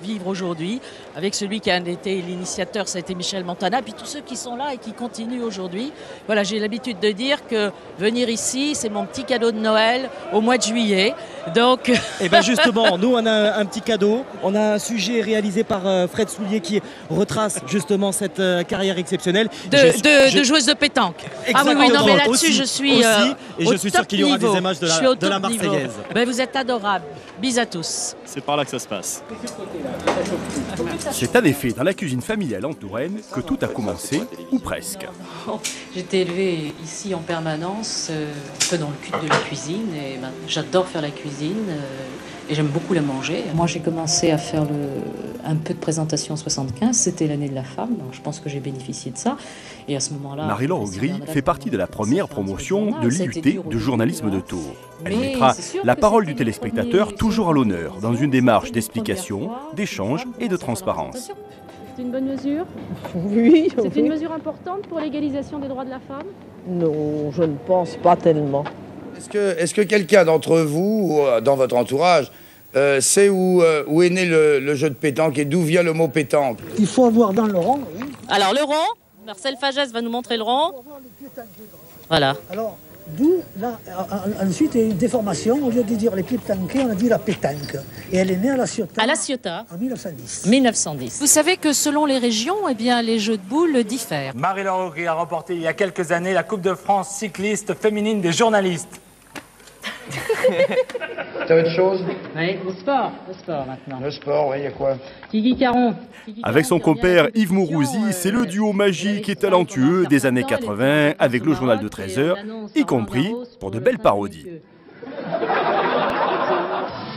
Speaker 14: vivre aujourd'hui, avec celui qui a été l'initiateur, ça a été Michel Montana, puis tous ceux qui sont là et qui continuent aujourd'hui. Voilà, j'ai l'habitude de dire que venir ici, c'est mon petit cadeau de Noël au mois de juillet. Donc...
Speaker 13: Et bien justement, nous on a un petit cadeau, on a un sujet réalisé par Fred Soulier qui retrace justement cette carrière exceptionnelle.
Speaker 14: De joueuse de pétanque. Ah oui, oui, non, mais là-dessus, je suis
Speaker 13: aussi, et je suis sûr qu'il y aura des images de la Marseillaise.
Speaker 14: Ben, vous êtes adorables. Bis à tous.
Speaker 15: C'est par là que ça se passe.
Speaker 16: C'est en effet dans la cuisine familiale en Touraine que tout a commencé, ou presque.
Speaker 17: J'ai été élevée ici en permanence, un peu dans le cul de la cuisine, et ben, j'adore faire la cuisine. Et j'aime beaucoup la manger. Moi, j'ai commencé à faire un peu de présentation en 75. C'était l'année de la femme. Donc je pense que j'ai bénéficié de ça. Et à ce moment-là...
Speaker 16: Marie-Laure Augry fait partie de la première promotion de l'IUT de journalisme de Tours. Elle mettra la parole du téléspectateur toujours à l'honneur dans une démarche d'explication, d'échange et de transparence.
Speaker 18: C'est une bonne mesure?
Speaker 19: Oui.
Speaker 18: C'est une mesure importante pour l'égalisation des droits de la femme?
Speaker 19: Non, je ne pense pas tellement.
Speaker 20: Est-ce que quelqu'un d'entre vous, dans votre entourage, sait où est né le jeu de pétanque et d'où vient le mot pétanque?
Speaker 21: Il faut avoir dans le rond. Oui.
Speaker 14: Alors le rond, Marcel Fagès va nous montrer le rond. Voilà.
Speaker 21: Alors, d'où, là, ensuite, il y a eu une déformation. Au lieu de dire les pétanqués, on a dit la pétanque. Et elle est née à La Ciotat.
Speaker 14: À La Ciotat.
Speaker 21: En 1910.
Speaker 14: 1910. Vous savez que selon les régions, eh bien, les jeux de boules diffèrent.
Speaker 22: Marie-Laure Augry a remporté il y a quelques années la Coupe de France cycliste féminine des journalistes.
Speaker 20: T'as autre chose?
Speaker 17: Oui, le sport maintenant.
Speaker 20: Le sport, oui, il y a quoi?
Speaker 17: Kiki Caron.
Speaker 16: Avec son compère Yves Mourouzi, c'est le duo magique et talentueux des années 80 avec le journal de 13h, y compris pour de belles parodies.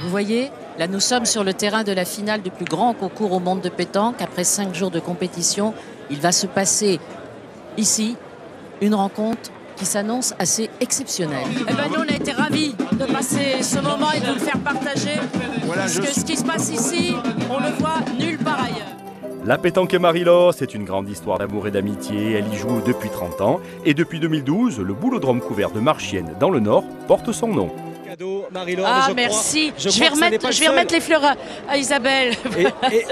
Speaker 14: Vous voyez, là nous sommes sur le terrain de la finale du plus grand concours au monde de pétanque. Après 5 jours de compétition, il va se passer ici une rencontre qui s'annonce assez exceptionnelle. Eh ben, nous on a été ravis de passer ce moment et de vous le faire partager. Voilà, parce que ce qui se passe ici, on le voit nulle part ailleurs.
Speaker 16: La pétanque et Marie-Laure, c'est une grande histoire d'amour et d'amitié. Elle y joue depuis 30 ans. Et depuis 2012, le boulodrome couvert de Marchienne dans le Nord porte son nom.
Speaker 14: Ah, merci. Je vais remettre les fleurs à Isabelle.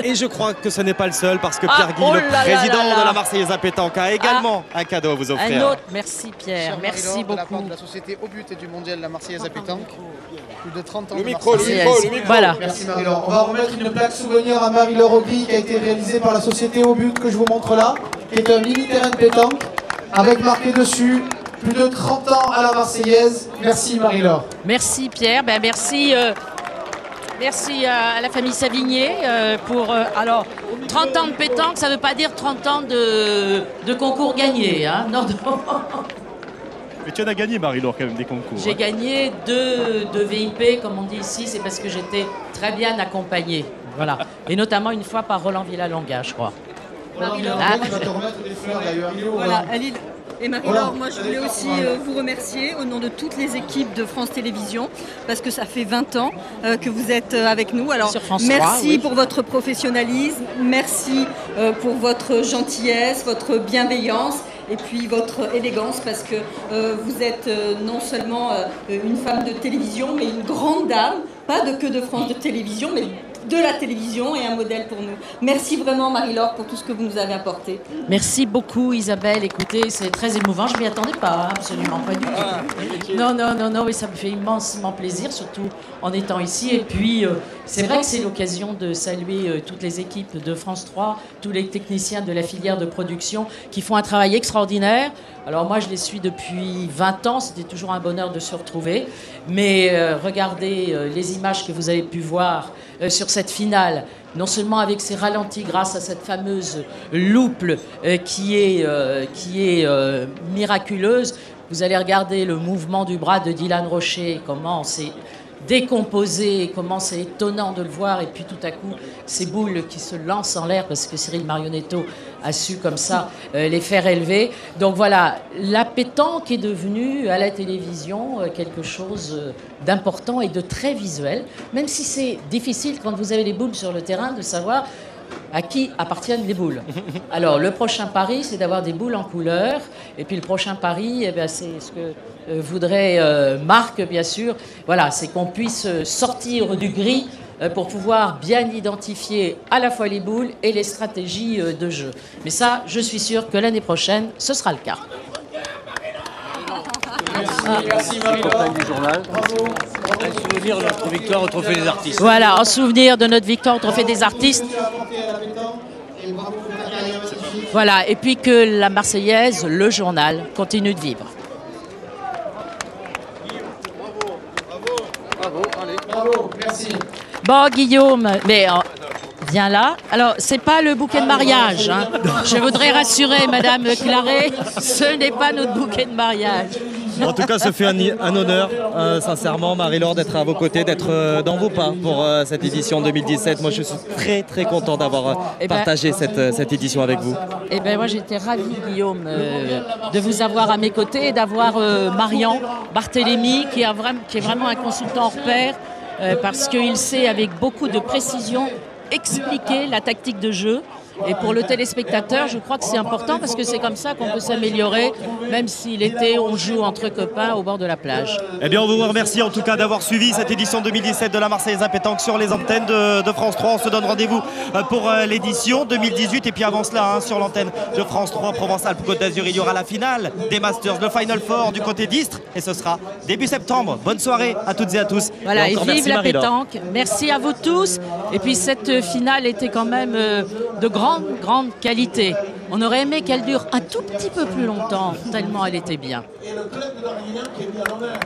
Speaker 13: Et je crois que ce n'est pas le seul parce que Pierre Guy, le président de la Marseillaise à pétanque, a également un cadeau à vous offrir.
Speaker 14: Un autre. Merci Pierre. Merci beaucoup.
Speaker 23: De la part de la société Au But et du mondial La Marseillaise à pétanque. Plus de 30 ans
Speaker 20: le micro.
Speaker 14: Voilà.
Speaker 23: Merci Marie-Laure. On va remettre une plaque souvenir à Marie-Laure Augry qui a été réalisée par la société Au But que je vous montre là, qui est un mini terrain de pétanque avec marqué dessus plus de 30 ans à la Marseillaise. Merci Marie-Laure.
Speaker 14: Merci Pierre, ben merci, merci à la famille Savigné pour... alors, 30 ans de pétanque, ça ne veut pas dire 30 ans de concours gagnés. Hein, non.
Speaker 11: Mais tu en as gagné, Marie-Laure, quand même, des concours.
Speaker 14: J'ai gagné deux VIP, comme on dit ici, c'est parce que j'étais très bien accompagnée. Voilà. Et notamment une fois par Roland Villalonga, je crois.
Speaker 23: Marie-Laure, on va te remettre des fleurs d'ailleurs.
Speaker 24: Voilà, et Marie-Laure, moi je voulais aussi vous remercier au nom de toutes les équipes de France Télévisions parce que ça fait 20 ans que vous êtes avec nous. Alors merci pour votre professionnalisme, merci pour votre gentillesse, votre bienveillance et puis votre élégance parce que vous êtes non seulement une femme de télévision mais une grande dame, pas que de France de Télévisions mais de la télévision et un modèle pour nous. Merci vraiment Marie-Laure pour tout ce que vous nous avez apporté.
Speaker 14: Merci beaucoup Isabelle, écoutez, c'est très émouvant, je m'y attendais pas, hein, absolument pas du tout. Non, et ça me fait immensément plaisir, surtout en étant ici. Et puis, c'est vrai que c'est l'occasion de saluer toutes les équipes de France 3, tous les techniciens de la filière de production qui font un travail extraordinaire. Alors moi, je les suis depuis 20 ans, c'était toujours un bonheur de se retrouver. Mais regardez les images que vous avez pu voir sur cette finale, non seulement avec ses ralentis grâce à cette fameuse loupe qui est miraculeuse. Vous allez regarder le mouvement du bras de Dylan Rocher, comment c'est décomposé, comment c'est étonnant de le voir, et puis tout à coup, ces boules qui se lancent en l'air, parce que Cyril Marionetto a su comme ça les faire élever. Donc voilà, la pétanque est devenue à la télévision quelque chose d'important et de très visuel, même si c'est difficile quand vous avez les boules sur le terrain de savoir à qui appartiennent les boules. Alors, le prochain pari, c'est d'avoir des boules en couleur. Et puis, le prochain pari, eh bien, c'est ce que voudrait Marc, bien sûr. Voilà, c'est qu'on puisse sortir du gris pour pouvoir bien identifier à la fois les boules et les stratégies de jeu. Mais ça, je suis sûre que l'année prochaine, ce sera le cas.
Speaker 23: Merci Marie-Laure. Bravo.
Speaker 2: En souvenir de notre victoire au Trophée des Artistes.
Speaker 14: Voilà, en souvenir de notre victoire au Trophée des Artistes. Voilà, et puis que la Marseillaise, le journal, continue de vivre.
Speaker 23: Bravo, merci.
Speaker 14: Bon, Guillaume, mais viens là. Alors, c'est pas le bouquet de mariage. Hein. Je voudrais rassurer Madame Claret, ce n'est pas notre bouquet de mariage.
Speaker 13: En tout cas, ce fait un honneur, sincèrement, Marie-Laure, d'être à vos côtés, d'être dans vos pas pour cette édition 2017. Moi, je suis très, très content d'avoir partagé cette édition avec vous.
Speaker 14: Eh bien, moi, j'étais ravie, Guillaume, de vous avoir à mes côtés et d'avoir Marian Barthélémy, qui est vraiment un consultant hors pair, parce qu'il sait, avec beaucoup de précision, expliquer la tactique de jeu. Et pour le téléspectateur, je crois que c'est important parce que c'est comme ça qu'on peut s'améliorer, même si l'été, on joue entre copains au bord de la plage.
Speaker 13: Eh bien, on vous remercie en tout cas d'avoir suivi cette édition 2017 de la Marseillaise à pétanque sur les antennes de France 3. On se donne rendez-vous pour l'édition 2018. Et puis avant cela, sur l'antenne de France 3, Provence-Alpes-Côte d'Azur, il y aura la finale des Masters, le Final Four du côté d'Istres. Et ce sera début septembre. Bonne soirée à toutes et à tous.
Speaker 14: Voilà, et vive la pétanque. Merci à vous tous. Et puis cette finale était quand même de grande qualité. On aurait aimé qu'elle dure un tout petit peu plus longtemps, tellement elle était bien.
Speaker 9: Et le club de l'Arguinan qui est mis à l'honneur.